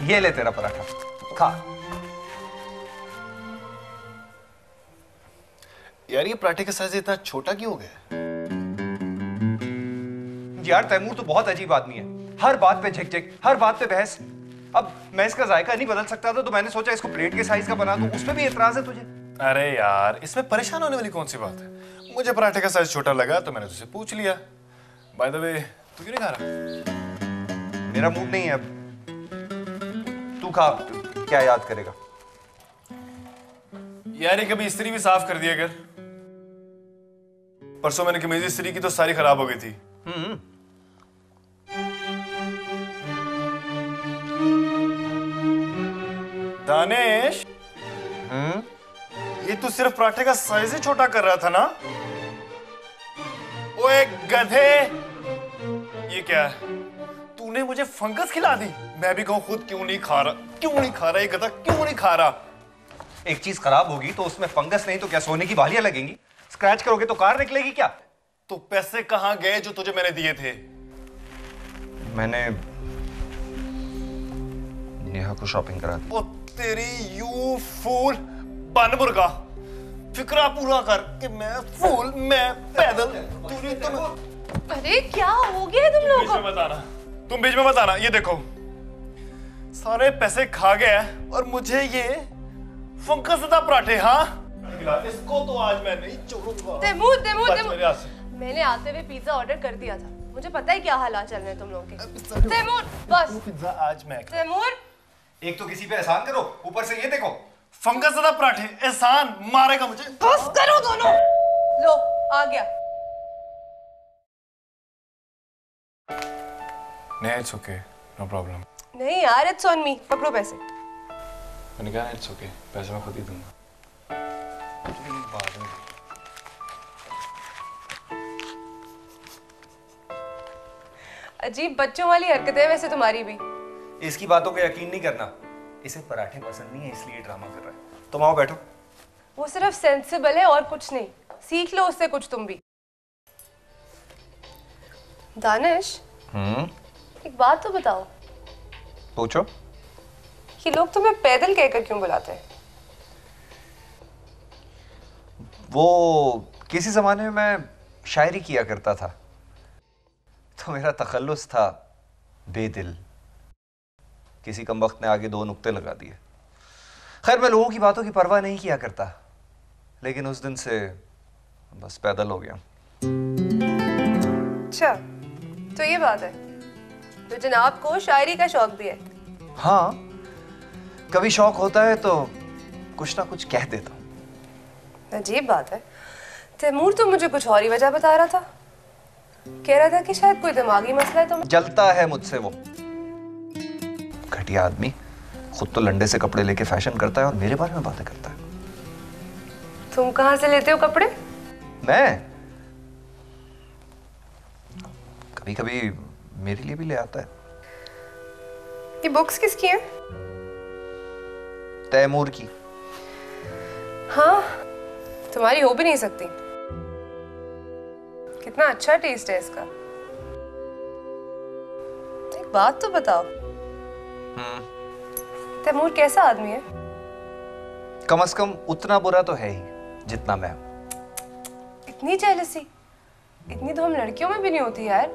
ये ले तेरा पराठा, खा। यार ये पराठे का साइज इतना छोटा क्यों हो गया? यार तैमूर तो बहुत अजीब आदमी है, हर बात पे झिक-झिक, हर बात पे बहस। अब मैं इसका जायका नहीं बदल सकता था तो मैंने सोचा इसको प्लेट के साइज का बना दूं, उस पे भी एतराज है तुझे? अरे यार इसमें परेशान होने वाली कौन सी बात है? मुझे पराठे का साइज छोटा लगा तो मैंने तुझसे पूछ लिया। बाय द वे तू क्यों नहीं खा रहा? मेरा मूड नहीं है अब। तू खा, क्या याद करेगा? यार ये कभी इस्त्री भी साफ कर दिया कर। परसों मैंने कमीज इस्त्री की तो सारी खराब हो गई थी। दानिश, ये तू सिर्फ पराठे का साइज ही छोटा कर रहा था ना? ओए गधे, ये क्या है? तूने मुझे फंगस खिला दी। मैं भी कहूं खुद क्यों नहीं खा रहा, क्यों नहीं खा रहा ये गधा, क्यों नहीं खा रहा? एक चीज खराब होगी तो उसमें फंगस नहीं तो क्या सोने की बालियां लगेंगी? स्क्रैच करोगे तो कार निकलेगी क्या? तो पैसे कहां गए जो तुझे मैंने दिए थे? मैंने नेहा को शॉपिंग करा दी। ओ तेरी यू फूल, बन मुर्गा, फिक्रा पूरा कर कि मैं फूल, मैं पैदल, तूने तुम। अरे क्या हो गया तुम लोगों को? तुम बीच में मत आना। ये देखो सारे पैसे खा गए और मुझे ये फंगसदा पराठे। हाँ इसको तो आज मैं नहीं छोड़ूंगा। तैमूर, मैंने आते हुए पिज्जा ऑर्डर कर दिया था। मुझे पता है क्या हालात चल रहे हैं तुम लोगों के। तैमूर बस, पिज्जा आज मैं। तैमूर एक तो किसी पे एहसान करो, ऊपर से ये देखो फंगसदा पराठे। एहसान मारेगा मुझे। बस करो दोनों। लो आ गया। नहीं इट्स ओके, नो प्रॉब्लम। नहीं यार इट्स ऑन मी। पकड़ो पैसे। मैंने कहा इट्स ओके, पैसे मैं खुद ही दूंगा। अजीब बच्चों वाली हरकतें वैसे तुम्हारी भी। इसकी बातों पे यकीन नहीं करना। इसे पराठे पसंद नहीं है इसलिए ड्रामा कर रहा है। तुम आओ बैठो। वो सिर्फ सेंसिबल है और कुछ नहीं। सीख लो उससे कुछ तुम भी। दानिश, एक बात तो बताओ। पूछो। ये लोग तुम्हें पैदल कहकर क्यों बुलाते हैं? वो किसी जमाने में मैं शायरी किया करता था तो मेरा तखल्लुस था बेदिल। किसी कमबख्त ने आगे 2 नुक्ते लगा दिए। खैर मैं लोगों की बातों की परवाह नहीं किया करता, लेकिन उस दिन से बस पैदल हो गया। अच्छा तो ये बात है। तो जनाब को शायरी का शौक भी है? हाँ, कभी शौक होता है तो कुछ ना कुछ कह देता हूँ। अजीब बात है। तैमूर तो मुझे कुछ और ही वजह बता रहा था। कह रहा था कि शायद कोई दिमागी मसला है तुम्हें। जलता है मुझसे वो घटिया आदमी। खुद तो लंडे से कपड़े लेके फैशन करता है और मेरे बारे में बातें करता है। तुम कहाँ से लेते हो कपड़े? मैं कभी कभी मेरे लिए भी ले आता है। ये बुक्स किसकी हैं? तैमूर की। हाँ, तुम्हारी हो भी नहीं सकती। कितना अच्छा टेस्ट है इसका। एक बात तो बताओ, तैमूर कैसा आदमी है? कम से कम उतना बुरा तो है ही जितना मैं हूं। इतनी जेलसी, इतनी तो हम लड़कियों में भी नहीं होती यार।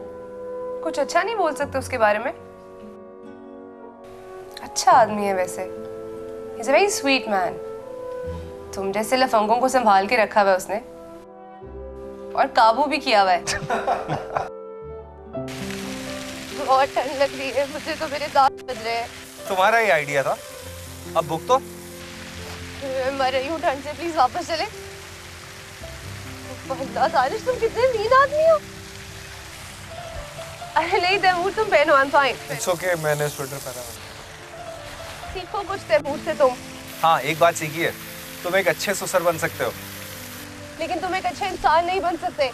कुछ अच्छा नहीं बोल सकते उसके बारे में? अच्छा आदमी है वैसे। He's a very sweet man. तुम जैसे लफंगों को संभाल के रखा हुआ है उसने, और काबू भी किया हुआ है। बहुत ठंड लग रही है मुझे तो, मेरे दांत बज रहे हैं। तुम्हारा ही आइडिया था, अब भुगतो। मैं मर रही हूँ ठंड से, प्लीज वापस चले। अल्लाह दानिश, तुम कितने नींद आदमी हो। अरे नहीं तैमूर, तुम पहनो, I am fine. It's okay, मैंने स्वेटर पहना है। सीखो कुछ तैमूर से तुम। हाँ, एक बात सीखी है, तुम एक अच्छे सुसर बन सकते हो, लेकिन तुम एक अच्छे इंसान नहीं बन सकते।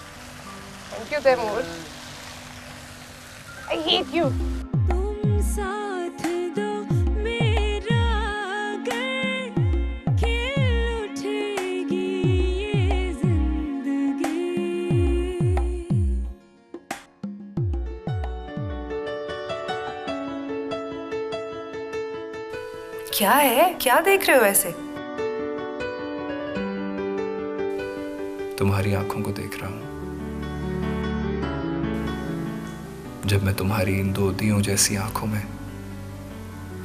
Thank you Taimur. I hate you. तुम साथ दो मेरा, अगर खिल उठेगी ये जिंदगी। क्या है, क्या देख रहे हो ऐसे? तुम्हारी आंखों को देख रहा हूं। जब मैं तुम्हारी इन दो दियों जैसी आंखों में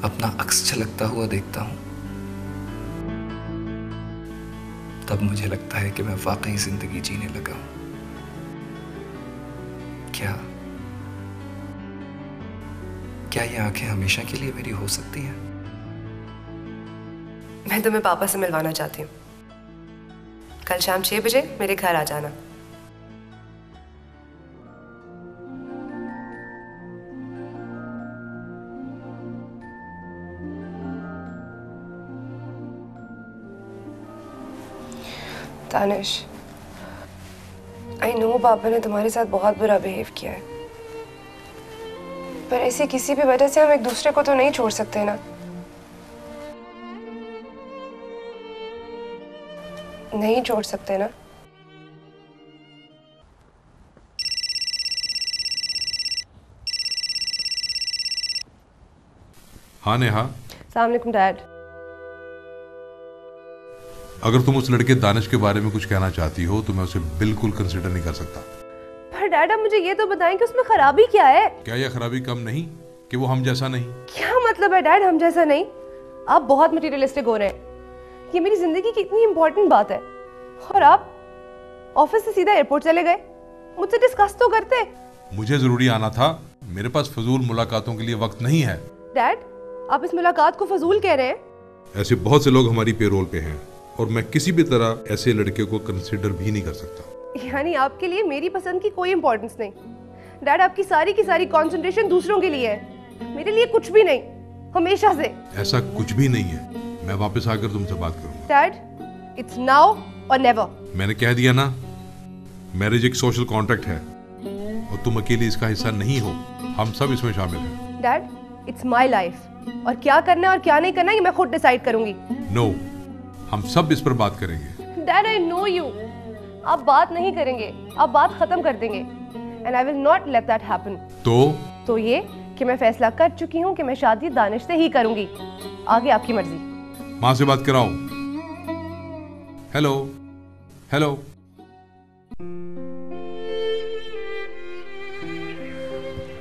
अपना अक्स झलकता हुआ देखता हूं, तब मुझे लगता है कि मैं वाकई जिंदगी जीने लगा हूं। क्या ये आंखें हमेशा के लिए मेरी हो सकती हैं? मैं तुम्हें पापा से मिलवाना चाहती हूँ। कल शाम 6 बजे मेरे घर आ जाना। दानिश, आई नो पापा ने तुम्हारे साथ बहुत बुरा बिहेव किया है, पर ऐसी किसी भी वजह से हम एक दूसरे को तो नहीं छोड़ सकते ना। नहीं छोड़ सकते ना। हाँ नेहा, अस्सलाम वालेकुम डैड। अगर तुम उस लड़के दानिश के बारे में कुछ कहना चाहती हो तो मैं उसे बिल्कुल कंसिडर नहीं कर सकता। पर डैड, आप मुझे ये तो बताएं कि उसमें खराबी क्या है? क्या यह खराबी कम नहीं कि वो हम जैसा नहीं? क्या मतलब है डैड, हम जैसा नहीं? आप बहुत मटीरियलिस्टिक हो रहे हैं। ये मेरी जिंदगी की इतनी इंपॉर्टेंट बात है और आप ऑफिस से सीधा एयरपोर्ट चले गए। मुझसे डिस्कस तो करते। मुझे जरूरी आना था, मेरे पास फजूल मुलाकातों के लिए वक्त नहीं है। डैड, आप इस मुलाकात को फजूल कह रहे हैं? ऐसे बहुत से लोग हमारी पेरोल पे हैं और मैं किसी भी तरह ऐसे लड़के को कंसिडर भी नहीं कर सकता। यानी आपके लिए मेरी पसंद की कोई इंपॉर्टेंस नहीं? डैड, आपकी सारी की सारी कंसंट्रेशन दूसरों के लिए है, मेरे लिए कुछ भी नहीं, हमेशा से। ऐसा कुछ भी नहीं है, मैं वापस आकर तुमसे बात करूंगा। डैड, इट्स नाउ और नेवर। मैंने कह दिया ना, मैरिज एक सोशल कॉन्ट्रैक्ट है और तुम अकेले इसका हिस्सा नहीं हो, हम सब इसमें शामिल हैं। डैड, इट्स माय लाइफ और क्या करना है और क्या नहीं करना ये मैं खुद डिसाइड करूंगी। नो, हम सब इस पर बात करेंगे। Dad, I know you. आप बात नहीं करेंगे, आप बात खत्म कर देंगे and I will not let that happen. तो ये कि मैं फैसला कर चुकी हूँ कि मैं शादी दानिश से ही करूंगी। आगे आपकी मर्जी। माँ से बात कराओ। Hello hello.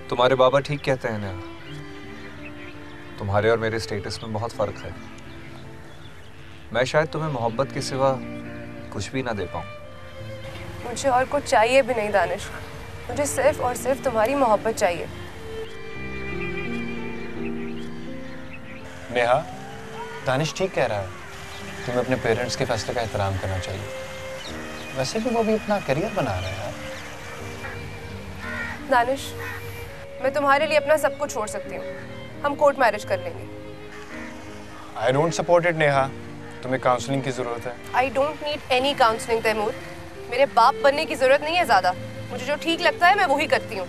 तुम्हारे बाबा ठीक कहते हैं ना, तुम्हारे और मेरे स्टेटस में बहुत फर्क है। मैं शायद तुम्हें मोहब्बत के सिवा कुछ भी ना दे पाऊं। मुझे और कुछ चाहिए भी नहीं दानिश, मुझे सिर्फ और सिर्फ तुम्हारी मोहब्बत चाहिए। नेहा, दानिश ठीक कह रहा है, तुम्हें अपने पेरेंट्स के फैसले का एहतराम करना चाहिए। वैसे भी वो भी अपना करियर बना रहा है यार। दानिश, मैं तुम्हारे लिए अपना सब कुछ छोड़ सकती हूँ, हम कोर्ट मैरिज कर लेंगे। I don't support it Neha, तुम्हें काउंसलिंग की जरूरत है। I don't need any counselling Taimur, मेरे बाप बनने की जरूरत नहीं है ज्यादा। मुझे जो ठीक लगता है मैं वही करती हूँ।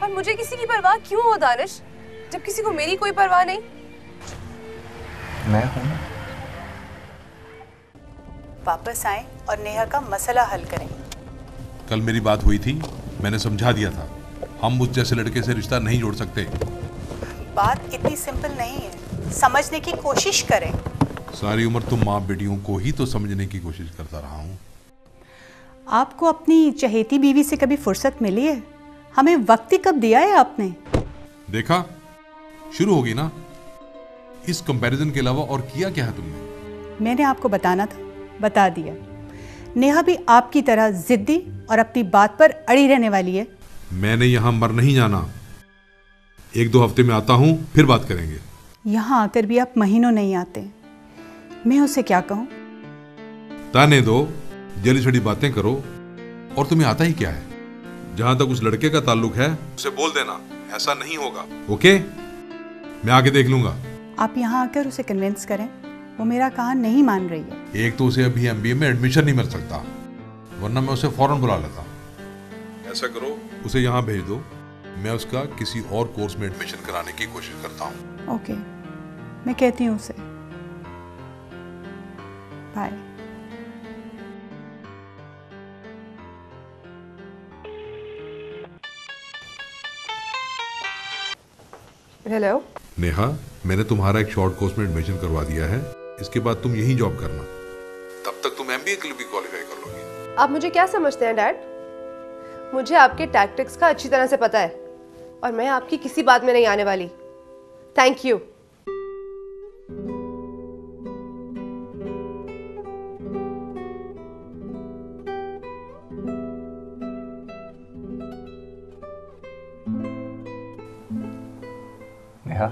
और मुझे किसी की परवाह क्यों हो दानिश, जब किसी को मेरी कोई परवाह नहीं? मैं हूँ। वापस आएं और नेहा का मसला हल करें। कल मेरी बात हुई थी, मैंने समझा दिया था, हम उस जैसे लड़के से रिश्ता नहीं जोड़ सकते। बात इतनी सिंपल नहीं है, समझने की कोशिश करें। सारी उम्र तुम माँ बेटियों को ही तो समझने की कोशिश करता रहा हूँ। आपको अपनी चहेती बीवी से कभी फुर्सत मिली है? हमें वक्त ही कब दिया है आपने? देखा, शुरू होगी ना। इस कंपैरिजन के अलावा और किया क्या है तुमने? मैंने आपको बताना था, बता दिया। नेहा भी आपकी तरह जिद्दी और अपनी बात पर अड़ी रहने वाली है। मैंने यहाँ मर नहीं जाना, 1-2 हफ्ते में आता हूँ, फिर बात करेंगे। यहाँ आकर भी आप महीनों नहीं आते, मैं उसे क्या कहूँ? ताने दो, जली सड़ी बातें करो, और तुम्हें आता ही क्या है? जहां तक उस लड़के का ताल्लुक है उसे बोल देना, ऐसा नहीं होगा। ओके, मैं आके देख लूंगा। आप यहाँ आकर उसे कन्विंस करें, वो मेरा कहा नहीं मान रही है। एक तो उसे अभी MBA में एडमिशन नहीं मिल सकता, वरना मैं उसे फौरन बुला लेता। ऐसा करो, उसे यहाँ भेज दो, मैं उसका किसी और कोर्स में एडमिशन कराने की कोशिश करता हूँ। ओके, मैं कहती हूँ उसे। बाय। हेलो नेहा, मैंने तुम्हारा एक शॉर्ट कोर्स में एडमिशन करवा दिया है, इसके बाद तुम यहीं जॉब करना, तब तक तुम MBA के लिए भी क्वालिफाई कर लोगी। आप मुझे क्या समझते हैं डैड? मुझे आपके टैक्टिक्स का अच्छी तरह से पता है। और मैं आपकी किसी बात में नहीं आने वाली। Thank you. नेहा,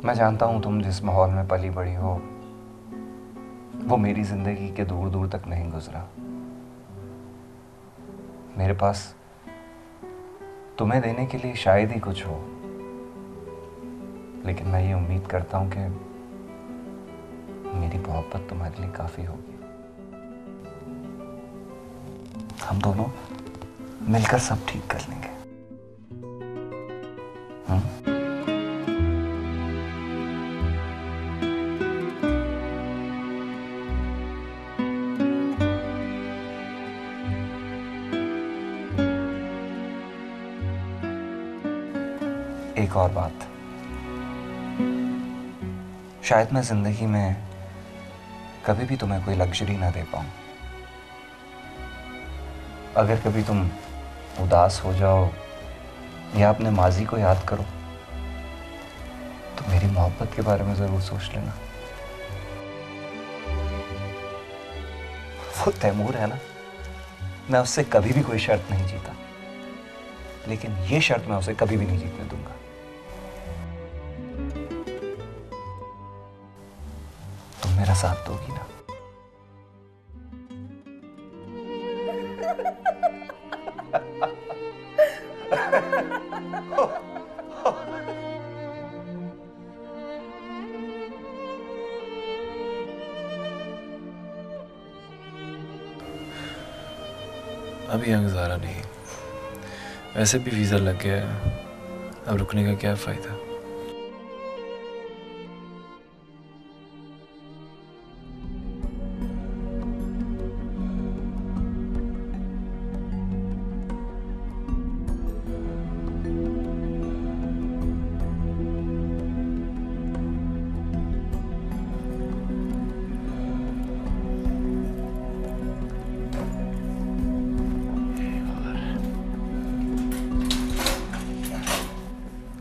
मैं जानता हूं तुम जिस माहौल में पली बड़ी हो वो मेरी जिंदगी के दूर दूर तक नहीं गुजरा। मेरे पास तुम्हें देने के लिए शायद ही कुछ हो, लेकिन मैं ये उम्मीद करता हूं कि मेरी मोहब्बत तुम्हारे लिए काफी होगी। हम दोनों मिलकर सब ठीक कर लेंगे। एक और बात, शायद मैं जिंदगी में कभी भी तुम्हें कोई लग्जरी ना दे पाऊं। अगर कभी तुम उदास हो जाओ या अपने माजी को याद करो तो मेरी मोहब्बत के बारे में जरूर सोच लेना। वो तैमूर है ना, मैं उससे कभी भी कोई शर्त नहीं जीता, लेकिन ये शर्त मैं उसे कभी भी नहीं जीतने दूंगा। तुम मेरा साथ दोगी ना? अभी यहाँ गुजारा नहीं, वैसे भी वीज़ा लग गया है, अब रुकने का क्या फ़ायदा।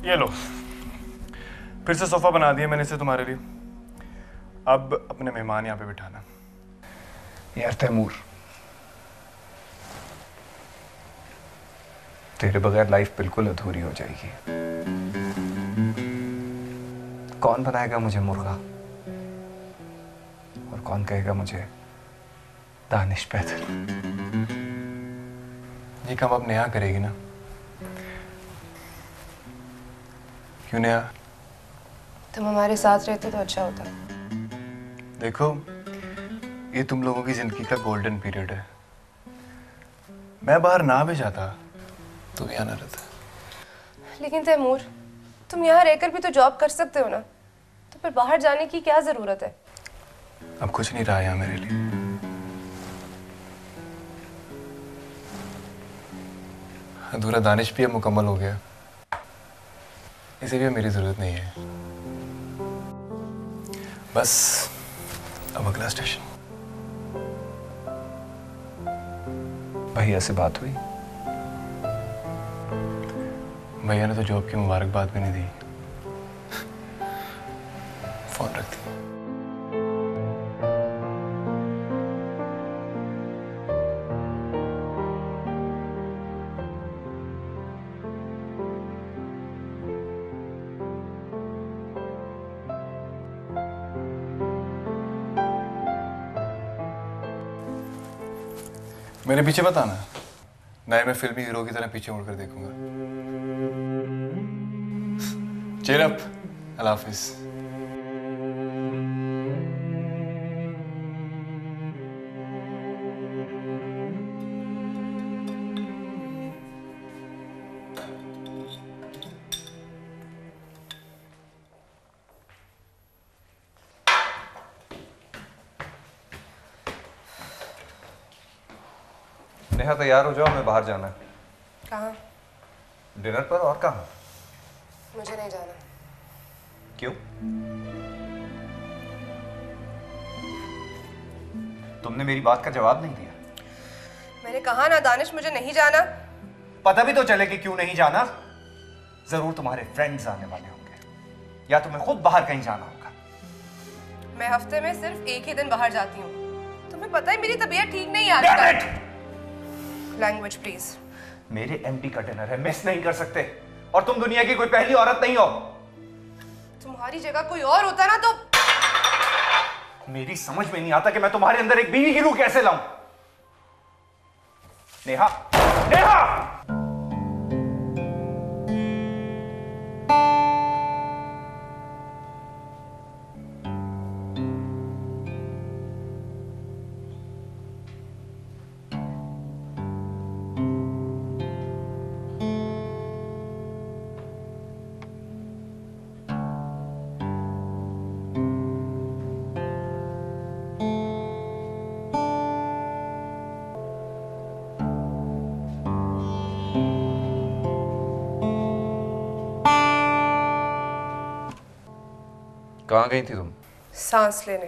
ये लो, फिर से सोफा बना दिया मैंने इसे तुम्हारे लिए। अब अपने मेहमान यहाँ पे बिठाना। यार तैमूर, तेरे बगैर लाइफ बिल्कुल अधूरी हो जाएगी। कौन बनाएगा मुझे मुर्गा और कौन कहेगा मुझे दानिश पैदल। ये काम अब नेहा करेगी ना? क्यों नेहा? तुम हमारे साथ रहते तो अच्छा होता। देखो, ये तुम लोगों की जिंदगी का गोल्डन पीरियड है। मैं बाहर ना भी जाता तो भी यहाँ ना रहता। लेकिन तैमूर, तुम यहाँ रहकर भी तो जॉब कर सकते हो ना, तो फिर बाहर जाने की क्या जरूरत है? अब कुछ नहीं रहा यहाँ मेरे लिए। अधूरा दानिश भी अब मुकम्मल हो गया, इसे भी मेरी जरूरत नहीं है। बस अब अगला स्टेशन। भैया से बात हुई? भैया ने तो जॉब की मुबारकबाद भी नहीं दी। फोन रख दी। मेरे पीछे मत आना, नहीं मैं फिल्मी हीरो की तरह पीछे मुड़कर देखूंगा। चेयर अप, अल्लाह हाफिज। नेहा तैयार हो जाओ, हमें बाहर जाना है। कहाँ? डिनर पर। और कहाँ? मुझे नहीं जाना। क्यों? तुमने मेरी बात का जवाब नहीं दिया। मैंने कहा ना दानिश, मुझे नहीं जाना। पता भी तो चले कि क्यों नहीं जाना। जरूर तुम्हारे फ्रेंड्स आने वाले होंगे या तुम्हें खुद बाहर कहीं जाना होगा। मैं हफ्ते में सिर्फ एक ही दिन बाहर जाती हूँ। तुम्हें पता है मेरी तबीयत ठीक नहीं है आजकल। Language please. मेरे एमपी का डिनर है, मिस नहीं कर सकते। और तुम दुनिया की कोई पहली औरत नहीं हो। तुम्हारी जगह कोई और होता ना तो। मेरी समझ में नहीं आता कि मैं तुम्हारे अंदर एक बीवी की रूह कैसे लाऊं। नेहा, नेहा! कहाँ गई थी तुम? सांस लेने।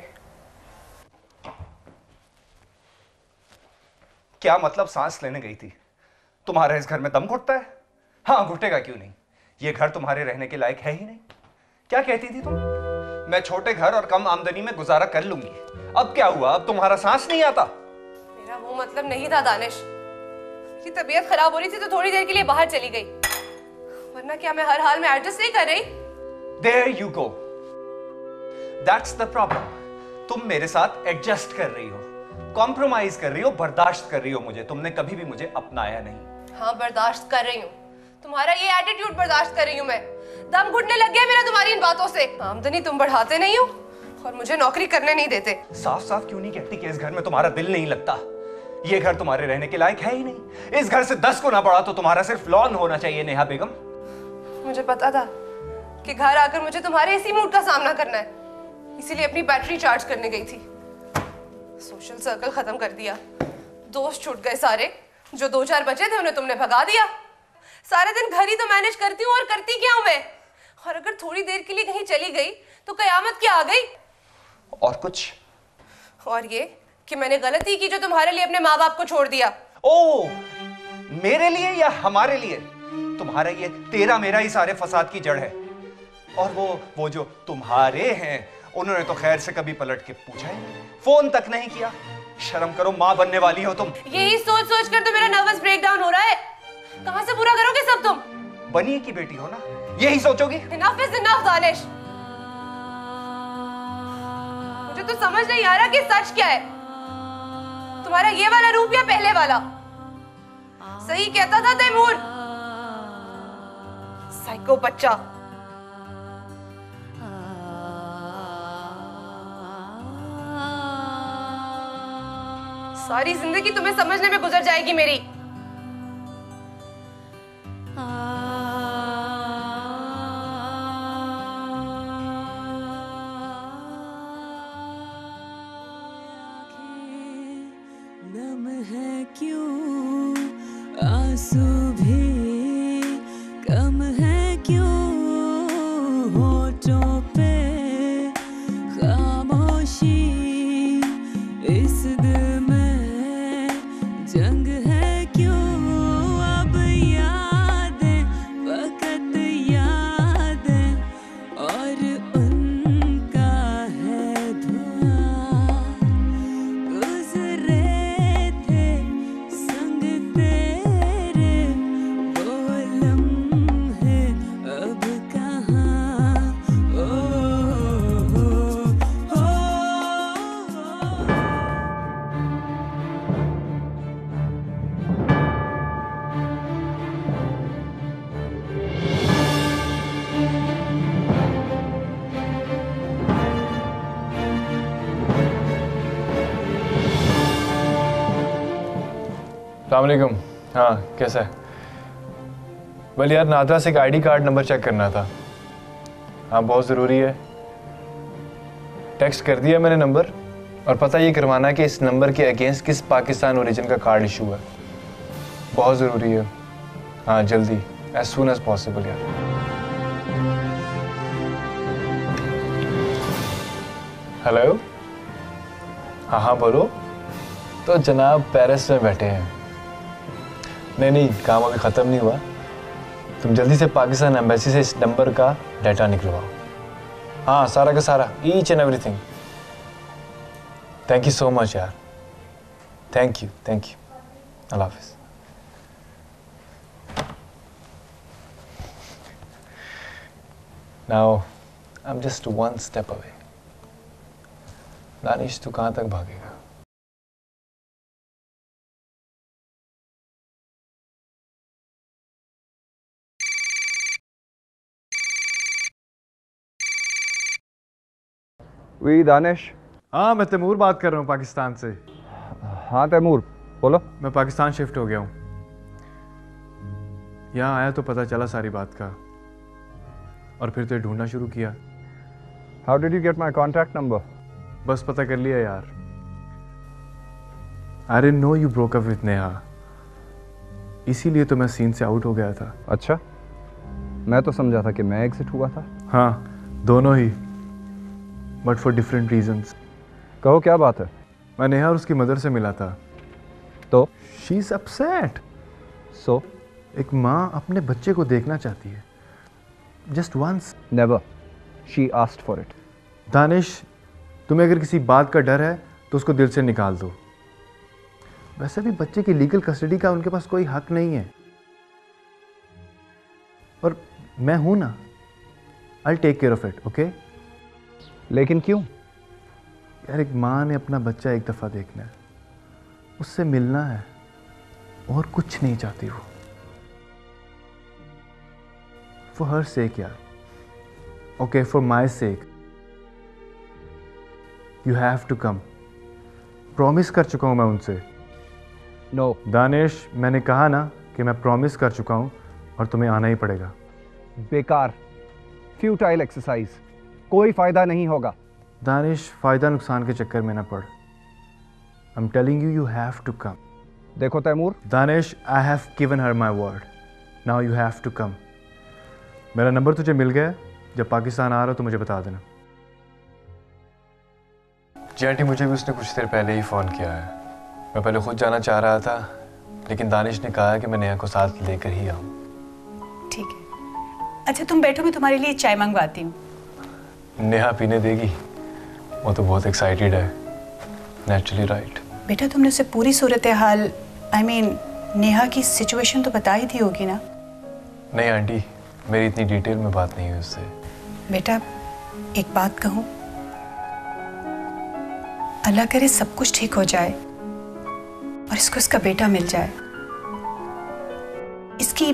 क्या मतलब सांस लेने गई थी? तुम्हारा इस घर में दम घुटता है? हाँ, घुटेगा क्यों नहीं। ये घर तुम्हारे रहने के लायक है ही नहीं। क्या कहती थी तुम? मैं छोटे घर और कम आमदनी में गुजारा कर लूंगी। अब क्या हुआ? अब तुम्हारा सांस नहीं आता? मेरा वो मतलब नहीं था दानिश। मेरी तबीयत खराब हो रही थी तो थोड़ी देर के लिए बाहर चली गई, वरना क्या मैं हर हाल में एडजस्ट नहीं कर रही? There you go. That's the problem. तुम मेरे साथ एडजस्ट कर रही हो, कॉम्प्रोमाइज कर रही हो, बर्दाश्त कर रही हो मुझे। तुमने कभी भी मुझे अपनाया नहीं। हाँ, बर्दाश्त कर रही हूँ। तुम्हारा ये एटीट्यूड बर्दाश्त कर रही हूँ मैं। दम घुटने लग गया मेरा तुम्हारी इन बातों से। आमदनी तुम बढ़ाते नहीं हो और मुझे नौकरी करने नहीं देते। साफ साफ क्यों नहीं कहती कि इस घर में तुम्हारा दिल नहीं लगता? ये घर तुम्हारे रहने के लायक है ही नहीं। इस घर से 10 गुना बड़ा तो तुम्हारा सिर्फ लॉन होना चाहिए नेहा बेगम। मुझे पता था कि घर आकर मुझे तुम्हारे इसी मूड का सामना करना है, इसीलिए अपनी बैटरी चार्ज करने गई थी। सोशल सर्कल खत्म कर दिया, दोस्त छूट गए सारे। जो 2-4 बचे थे उन्हें तुमने भगा दिया। सारे दिन घर ही तो मैनेज करती हूँ और करती क्या हूँ मैं? और अगर थोड़ी देर के लिए कहीं चली गई तो कयामत क्या आ गई? और कुछ? और ये कि मैंने गलती की जो तुम्हारे लिए अपने माँ बाप को छोड़ दिया। ओ, मेरे लिए या हमारे लिए? तुम्हारा ये तेरा मेरा ही सारे फसाद की जड़ है। और वो जो तुम्हारे हैं उन्होंने तो खैर से कभी पलट के पूछा ही नहीं, फोन तक नहीं किया। शर्म करो, माँ बनने वाली हो तुम। यही सोच सोच कर तो मेरा नर्वस ब्रेकडाउन हो रहा है। कहां से पूरा करोगे सब तुम? बनिए की बेटी हो ना, यही सोचोगी? Enough is enough, Danish. मुझे तो समझ नहीं आ रहा कि सच क्या है, तुम्हारा ये वाला रूप या पहले वाला? सही कहता था तैमूर, साइको बच्चा। सारी जिंदगी तुम्हें समझने में गुजर जाएगी मेरी। नम है क्यों आंसू भी कम है क्यों होठों पे खामोशी इस दिल में जंग है क्यों अब यादें वक्त यादें और उनका है धुआं गुजरे थे संग तेरे वो लम्हे अब कहाँ अस्सलामुअलैकुम। हाँ, कैसा है? वेल यार, नादरा से एक आईडी कार्ड नंबर चेक करना था। हाँ, बहुत ज़रूरी है। टेक्स्ट कर दिया मैंने नंबर, और पता ये करवाना है कि इस नंबर के अगेंस्ट किस पाकिस्तान ओरिजिन का कार्ड इशू है। बहुत ज़रूरी है। हाँ, जल्दी, एज सून एज पॉसिबल यार। हेलो, हाँ हाँ बोलो। तो जनाब पेरिस में बैठे हैं। नहीं, काम अभी ख़त्म नहीं हुआ। तुम जल्दी से पाकिस्तान एम्बेसी से इस नंबर का डाटा निकलवाओ। हाँ, सारा का सारा, each and everything. Thank you so much यार, थैंक यू। अल्लाह हाफिज़। Now, I'm just one step away. Danish, तू कहाँ तक भागेगा? वी दानिश। हाँ, मैं तैमूर बात कर रहा हूँ पाकिस्तान से। हाँ तैमूर, बोलो। मैं पाकिस्तान शिफ्ट हो गया हूँ। यहाँ आया तो पता चला सारी बात का, और फिर तो ढूंढना शुरू किया। How did you get my contact number? बस पता कर लिया यार। I didn't know you broke up with Neha, इसीलिए तो मैं सीन से आउट हो गया था। अच्छा, मैं तो समझा था कि मैं एग्जिट हुआ था। हाँ, दोनों ही, बट फॉर डिफरेंट रीजंस। कहो क्या बात है? मैं नेहा और उसकी मदर से मिला था। तो शी इज अपसेट। सो एक माँ अपने बच्चे को देखना चाहती है, just once. Never, she asked for it. Danish, तुम्हें अगर किसी बात का डर है तो उसको दिल से निकाल दो। वैसे भी बच्चे की लीगल कस्टडी का उनके पास कोई हक नहीं है, और मैं हूं ना, I take care of it, okay? लेकिन क्यों? यार, एक माँ ने अपना बच्चा एक दफ़ा देखना है, उससे मिलना है, और कुछ नहीं चाहती वो। फॉर हर सेक यार, okay, for my sake you have to come. Promise कर चुका हूं मैं उनसे। नो दानिश, मैंने कहा ना कि मैं प्रॉमिस कर चुका हूं, और तुम्हें आना ही पड़ेगा। बेकार, फ्यूटाइल एक्सरसाइज, कोई फायदा नहीं होगा। दानिश, फायदा नुकसान के चक्कर में ना पड़। I am telling you, you have to come. देखो Taimur. Danish, I have given her my word, now you have to come. मेरा नंबर तुझे मिल गया, जब पाकिस्तान आ रहा हो तो मुझे बता देना। जी आंटी, मुझे भी उसने कुछ देर पहले ही फ़ोन किया है। मैं पहले खुद जाना चाह रहा था, लेकिन दानिश ने कहा कि मैं नेहा को साथ लेकर ही आऊँ। ठीक है। अच्छा तुम बैठो, मैं तुम्हारे लिए चाय मंगवाती हूँ। नेहा पीने देगी? वो तो बहुत एक्साइटेड है। Naturally right. बेटा, तुमने उसे पूरी सूरत हाल, आई मीन नेहा की सिचुएशन तो बता ही दी होगी ना? नहीं आंटी, मेरी इतनी डिटेल में बात नहीं हुई उससे। बेटा, एक बात कहूँ, अल्लाह करे सब कुछ ठीक हो जाए और इसको इसका बेटा मिल जाए। इसकी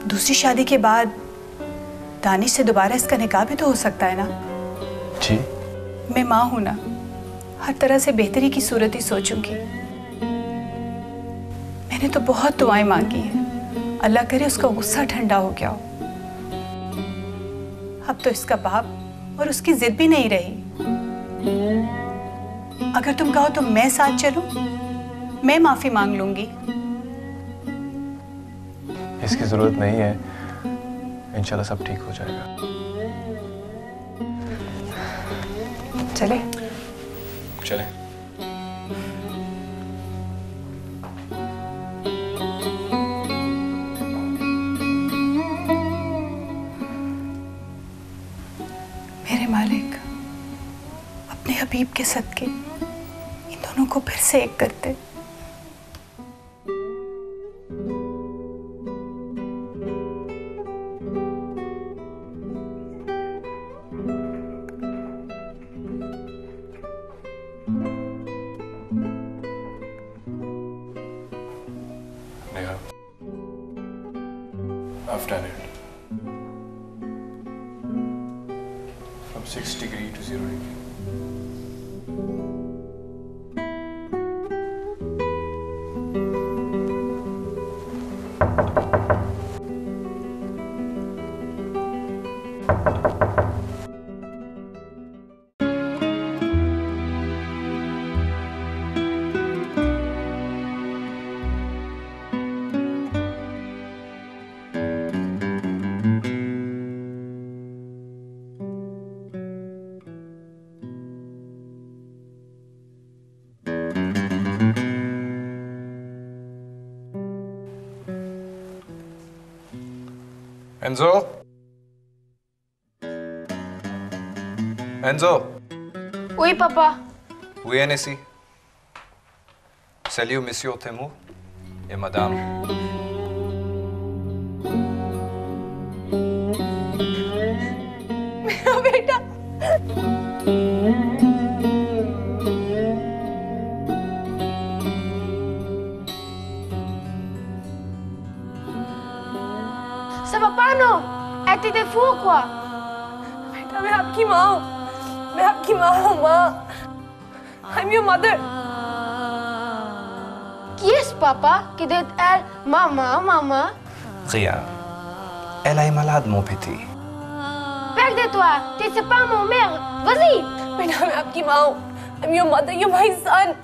दूसरी शादी के बाद दानिश से दोबारा इसका निकाह भी तो हो सकता है ना? जी। मैं माँ हूं ना, हर तरह से बेहतरी की सूरत ही सोचूंगी। मैंने तो बहुत दुआएं मांगी हैं, अल्लाह करे उसका गुस्सा ठंडा हो गया हो। अब तो इसका बाप और उसकी जिद भी नहीं रही। अगर तुम कहो तो मैं साथ चलूं, मैं माफी मांग लूंगी। इसकी जरूरत नहीं है, इंशाल्लाह सब ठीक हो जाएगा। चले? चले। मेरे मालिक, अपने हबीब के सदके इन दोनों को फिर से एक करते। I've done it. From 6 degree to 0 degree. Enzo? Enzo? Oui, papa. Oui, Annecy. Salut, monsieur Temur et madame. मेरा बेटा। Ça va pas, non? Elle était fou, quoi? बेटा, मैं आपकी माँ हूँ। मैं आपकी माँ हूँ, माँ। I'm your mother. Qui est ce papa qui dit elle, maman, maman? Rien. Elle a un malade, mon petit. Père de toi, tu sais pas mon mère. Vas-y. बेटा, मैं आपकी माँ हूँ. I'm your mother, you're my son.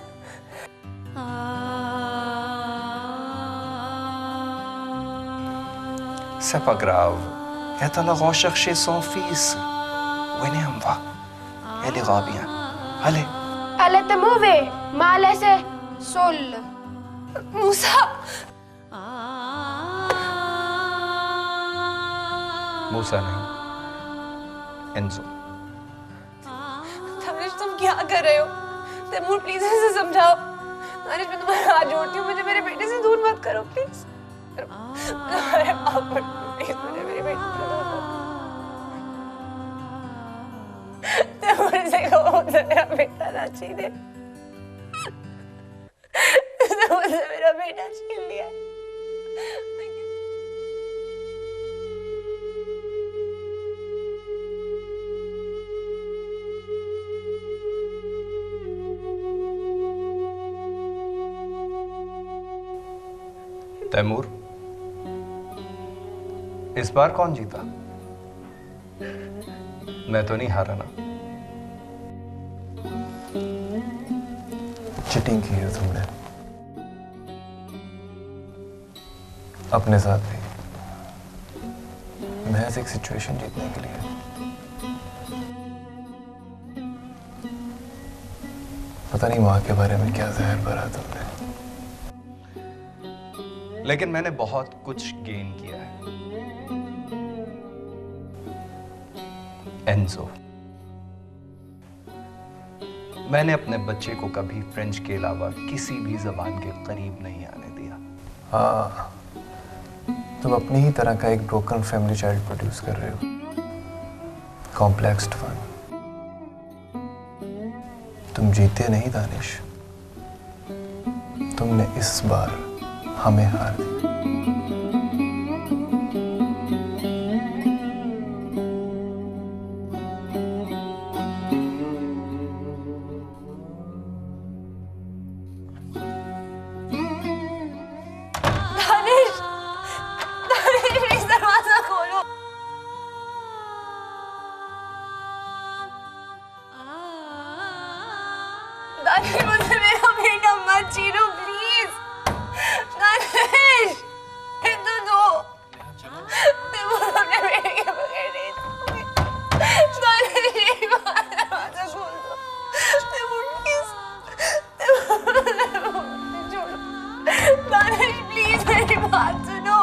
C'est pas grave. Elle est à la recherche chez son fils. Winnie, va. Elle ira bien. Allez. Elle était mauvaise, m'a laissé seule. Moussa. मूसा नहीं, एंजो। दानिश, तुम क्या कर रहे हो? तैमूर, प्लीज इसे समझाओ। दानिश, मैं तुम्हारा हाथ जोड़ती हूँ, मुझे मेरे बेटे से दूर मत करो, प्लीज। अरे बाप रे, प्लीज मुझे मेरे बेटे से दूर मत करो। तैमूर से कहो मुझसे मेरा बेटा ना छीने। उसने मुझसे मेरा बेटा छीन लिया। तैमूर, इस बार कौन जीता? मैं तो नहीं हारा ना। चीटिंग की है तुमने अपने साथ भी, महज एक सिचुएशन जीतने के लिए। पता नहीं माँ के बारे में क्या जहर भरा तुमने। लेकिन मैंने बहुत कुछ गेन किया है। एंजो, मैंने अपने बच्चे को कभी फ्रेंच के अलावा किसी भी जबान के करीब नहीं आने दिया। हाँ, तुम अपनी ही तरह का एक ब्रोकन फैमिली चाइल्ड प्रोड्यूस कर रहे हो। कॉम्प्लेक्स्ड फन। तुम जीते नहीं दानिश, तुमने इस बार हमें हार दी। दानिश, दानिश, प्लीज दरवाजा खोलो। दानिश, मुझे मेरा बेटा मत छीनो, प्लीज। दानिश, तो दो। तैमूर अपने बेटे के बगैर नहीं छोड़ोगे। दानिश, एक बार दरवाजा खोल दो। तैमूर, प्लीज। तैमूर, छोड़ो। दानिश, प्लीज मेरी बात सुनो।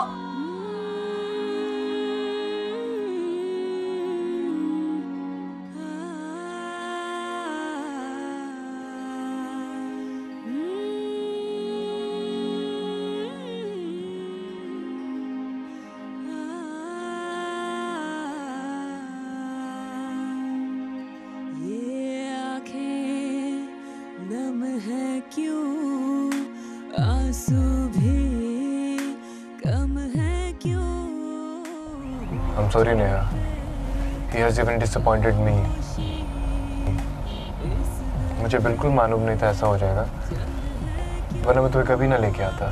ये आँखें नम है क्यों, आंसू भी कम है क्यों। I'm sorry, Neha. He has even disappointed me. मुझे बिल्कुल मालूम नहीं था ऐसा हो जाएगा, वरना मैं तुम्हें कभी ना लेके आता।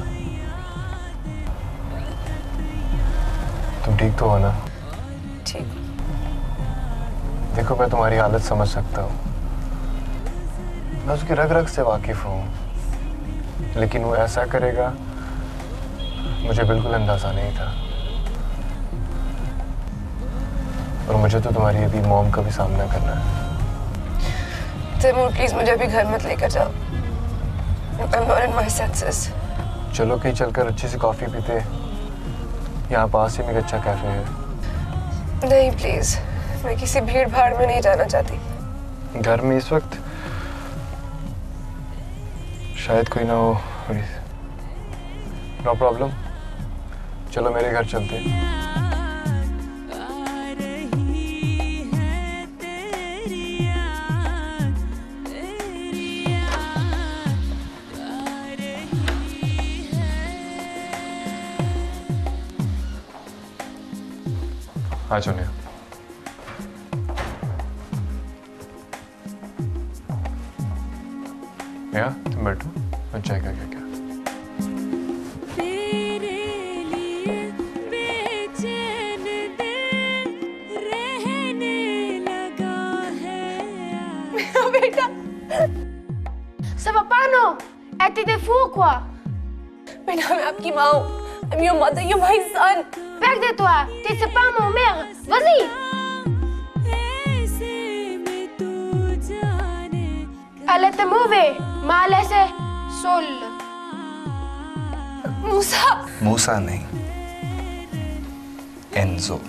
तुम ठीक तो हो ना? ठीक। देखो, मैं तुम्हारी हालत समझ सकता हूँ, मैं उसके रग रग से वाकिफ हूँ, लेकिन वो ऐसा करेगा मुझे बिल्कुल अंदाजा नहीं था। और मुझे तो तुम्हारी अभी मॉम का भी सामना करना है। तैमूर, प्लीज मुझे अभी घर मत लेकर जाओ। I'm not in my senses. चलो कहीं चलकर अच्छी सी कॉफी पीते, यहाँ पास ही में एक अच्छा कैफे है। नहीं प्लीज, मैं किसी भीड़ भाड़ में नहीं जाना चाहती। घर में इस वक्त शायद कोई ना हो। नो प्रॉब्लम, चलो मेरे घर चलते हैं। हाँ सोनिया, नेहा तुम बैठो, मैं चाय का क्या बेटा, Ça va pas, non? T'es des fous, quoi? बेटा मैं आपकी माँ हूँ। I'm your mother, you're my son. Perds de toi, t'es pas mon mère. Vas-y. Elle était mauvaise, mais elle laissé seule. मूसा। मूसा नहीं, एंजो।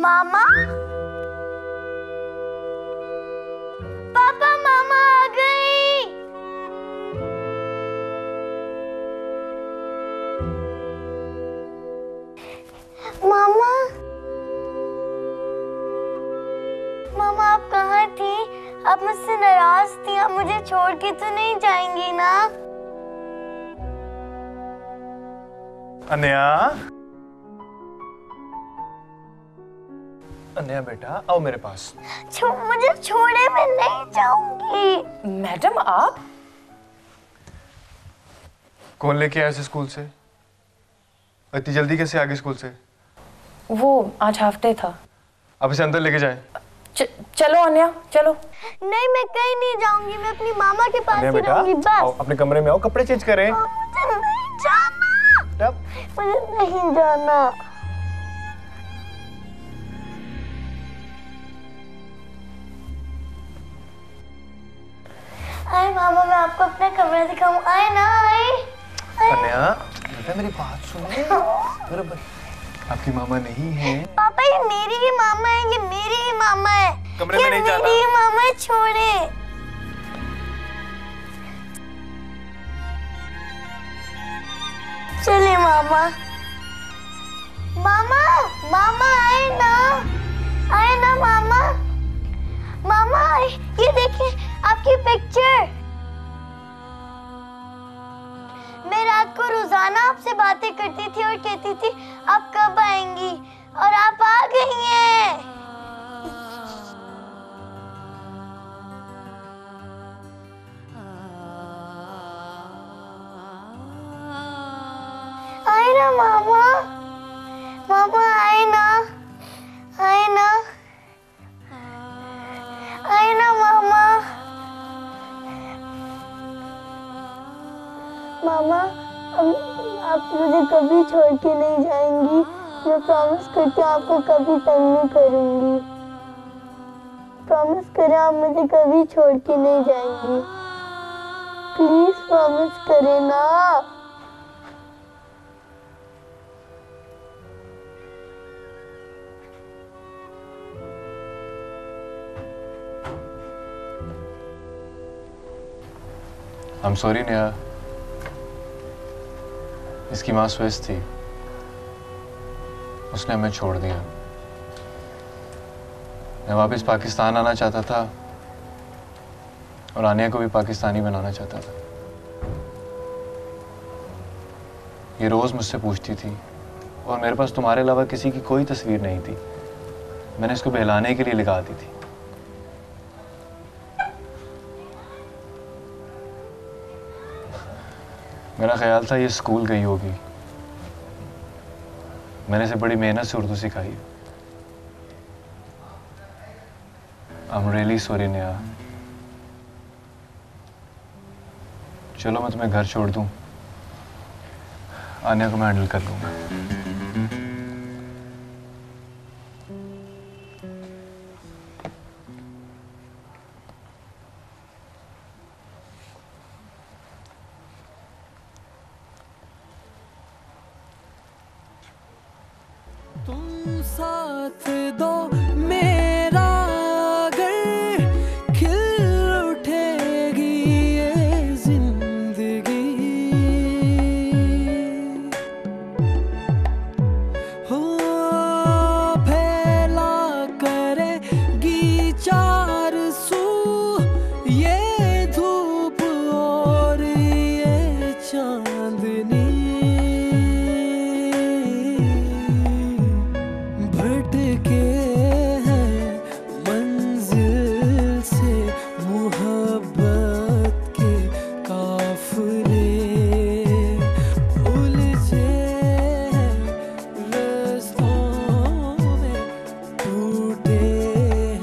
मामा? पापा मामा आ गई। मामा? मामा आप कहाँ थी? आप मुझसे नाराज थी, आप मुझे छोड़ के तो नहीं जाएंगी ना? अन्या, अन्या बेटा आओ मेरे पास। मुझे छोड़े, मैं नहीं जाऊंगी। मैडम आप? कौन लेके आया उसे स्कूल से? इतनी जल्दी कैसे आ गई स्कूल से? वो आज हाफ डे था। अब इसे अंदर लेके जाएं। चलो अन्या, चलो। नहीं मैं कहीं नहीं जाऊंगी, मैं अपनी मामा के पास अन्या ही बेटा रहूंगी आओ, बस। अपने कमरे में आओ, कपड़े चेंज करें। मुझे नहीं जाना। मुझे नहीं जाना। आए मामा, मैं आपको अपना कमरा दिखाऊं। आए ना, आए। अन्या बेटा मेरी बात सुनो। बराबर आपकी मामा नहीं है। पापा ये मेरी ही मामा है, ये मेरी ही मामा है। कमरे में नहीं जाना। मेरी ही मामा है, छोड़े। चले मामा। मामा, मामा आए ना, आए ना मामा। मामा ये देखिए आपकी पिक्चर। मैं रात को रोजाना आपसे बातें करती थी और कहती थी आप कब आएंगी, और आप आ गई हैं। आए ना मामा, मामा आए ना, आए ना, आए ना मामा। मामा आप मुझे कभी छोड़ के नहीं जाएंगी। मैं प्रॉमिस करती हूँ आपको कभी तंग नहीं करूंगी। प्रॉमिस करें आप मुझे कभी छोड़ के नहीं जाएंगी। प्लीज प्रॉमिस करें ना। I'm sorry नेहा, इसकी माँ स्विस थी, उसने हमें छोड़ दिया। मैं वापस पाकिस्तान आना चाहता था और आनिया को भी पाकिस्तानी बनाना चाहता था। ये रोज मुझसे पूछती थी और मेरे पास तुम्हारे अलावा किसी की कोई तस्वीर नहीं थी। मैंने इसको बहलाने के लिए लगा दी थी। मेरा ख्याल था ये स्कूल गई होगी। मैंने इसे बड़ी मेहनत से उर्दू सिखाई। I'm really sorry Neha. चलो मैं तुम्हें घर छोड़ दूं, आनिया को मैं हैंडल कर लूंगा। तुम साथ दो मेरा अगर खिल उठेगी ये जिंदगी हो फैला करेगी चार सू ये धूप और ये चांदनी भटके हैं मंजिल से मोहब्बत के काफिले उलझे हैं रास्तों में टूटे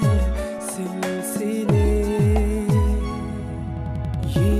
हैं सिलसिले ये